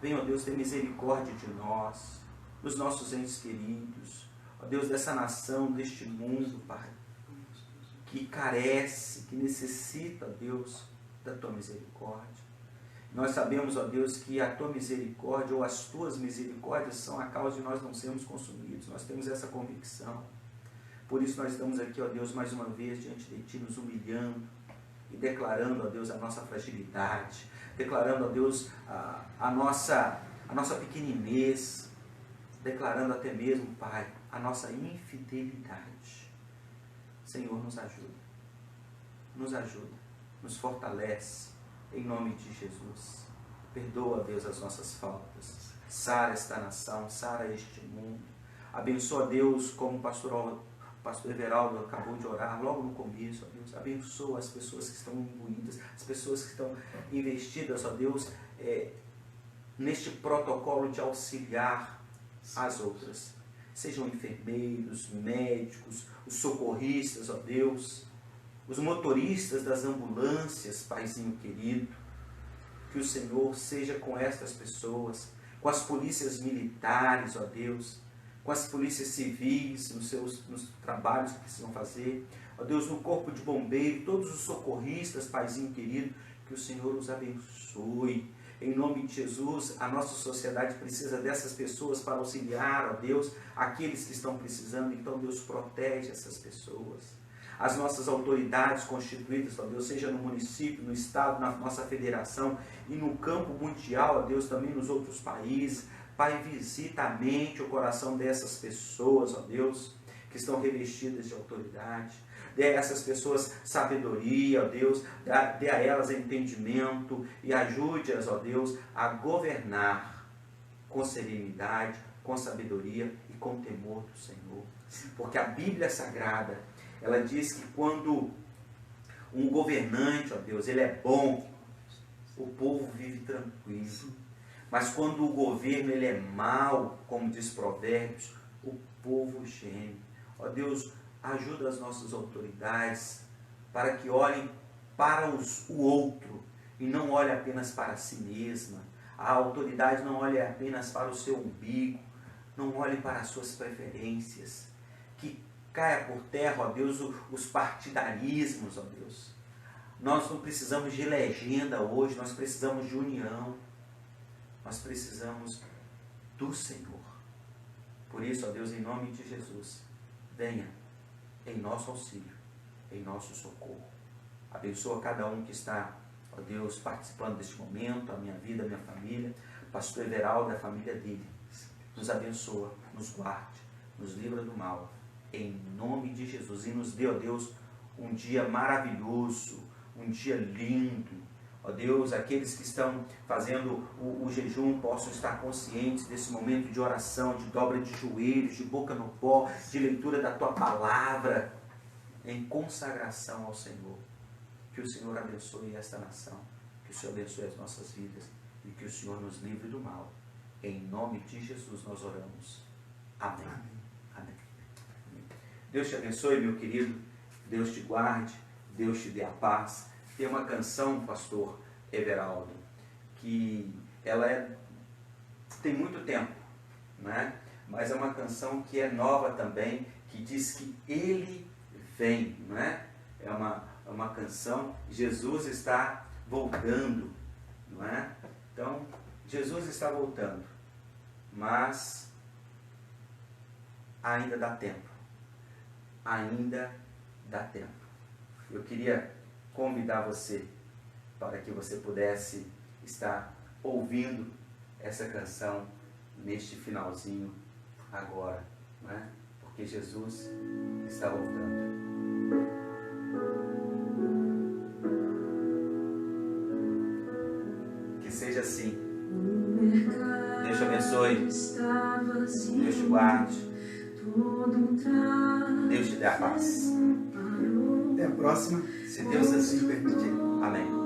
Venha, ó Deus, ter misericórdia de nós, dos nossos entes queridos. Ó Deus, dessa nação, deste mundo, Pai, que carece, que necessita, ó Deus, da tua misericórdia. Nós sabemos, ó Deus, que a tua misericórdia ou as tuas misericórdias são a causa de nós não sermos consumidos. Nós temos essa convicção. Por isso nós estamos aqui, ó Deus, mais uma vez diante de ti, nos humilhando e declarando, ó Deus, a nossa fragilidade, declarando, ó Deus, a nossa pequenez, declarando até mesmo, Pai, a nossa infidelidade. Senhor, nos ajuda, nos fortalece, em nome de Jesus. Perdoa, Deus, as nossas faltas, sara esta nação, sara este mundo, abençoa, Deus, como o pastor Everaldo acabou de orar logo no começo, ó Deus, abençoa as pessoas que estão imbuídas, as pessoas que estão investidas, ó Deus, neste protocolo de auxiliar as outras, sejam enfermeiros, médicos, os socorristas, ó Deus, os motoristas das ambulâncias, Paizinho querido, que o Senhor seja com estas pessoas, com as polícias militares, ó Deus, com as polícias civis, nos trabalhos que precisam fazer, ó Deus, no corpo de bombeiro, todos os socorristas, Paizinho querido, que o Senhor os abençoe. Em nome de Jesus, a nossa sociedade precisa dessas pessoas para auxiliar, ó Deus, aqueles que estão precisando. Então, Deus, protege essas pessoas. As nossas autoridades constituídas, ó Deus, seja no município, no estado, na nossa federação e no campo mundial, ó Deus, também nos outros países. Pai, visita a mente, o coração dessas pessoas, ó Deus, que estão revestidas de autoridade. Dê a essas pessoas sabedoria, ó Deus, dê a elas entendimento e ajude-as, ó Deus, a governar com serenidade, com sabedoria e com temor do Senhor. Porque a Bíblia Sagrada, ela diz que quando um governante, ó Deus, ele é bom, o povo vive tranquilo. Mas quando o governo ele é mau, como diz Provérbios, o povo geme. Ó Deus, ajuda as nossas autoridades para que olhem para o outro e não olhem apenas para si mesma. A autoridade não olhe apenas para o seu umbigo, não olhe para as suas preferências. Que caia por terra, ó Deus, os partidarismos, ó Deus. Nós não precisamos de legenda hoje, nós precisamos de união. Nós precisamos do Senhor. Por isso, ó Deus, em nome de Jesus, venha em nosso auxílio, em nosso socorro. Abençoa cada um que está, ó Deus, participando deste momento, a minha vida, a minha família, pastor Everaldo, a família dele. Nos abençoa, nos guarde, nos livra do mal, em nome de Jesus. E nos dê, ó Deus, um dia maravilhoso, um dia lindo. Ó Deus, aqueles que estão fazendo o jejum possam estar conscientes desse momento de oração, de dobra de joelhos, de boca no pó, de leitura da Tua Palavra, em consagração ao Senhor. Que o Senhor abençoe esta nação, que o Senhor abençoe as nossas vidas e que o Senhor nos livre do mal. Em nome de Jesus nós oramos. Amém. Amém. Deus te abençoe, meu querido. Deus te guarde. Deus te dê a paz. Tem uma canção, pastor Everaldo, que ela tem muito tempo, né? Mas é uma canção que é nova também, que diz que Ele vem, né? É uma canção, Jesus está voltando, não é? Então, Jesus está voltando, mas ainda dá tempo, ainda dá tempo. Eu queria convidar você para que você pudesse estar ouvindo essa canção neste finalzinho agora, né? Porque Jesus está voltando. Que seja assim. Deus te abençoe. Deus te guarde. Deus te dê a paz. Até a próxima, se Deus assim permitir. Amém.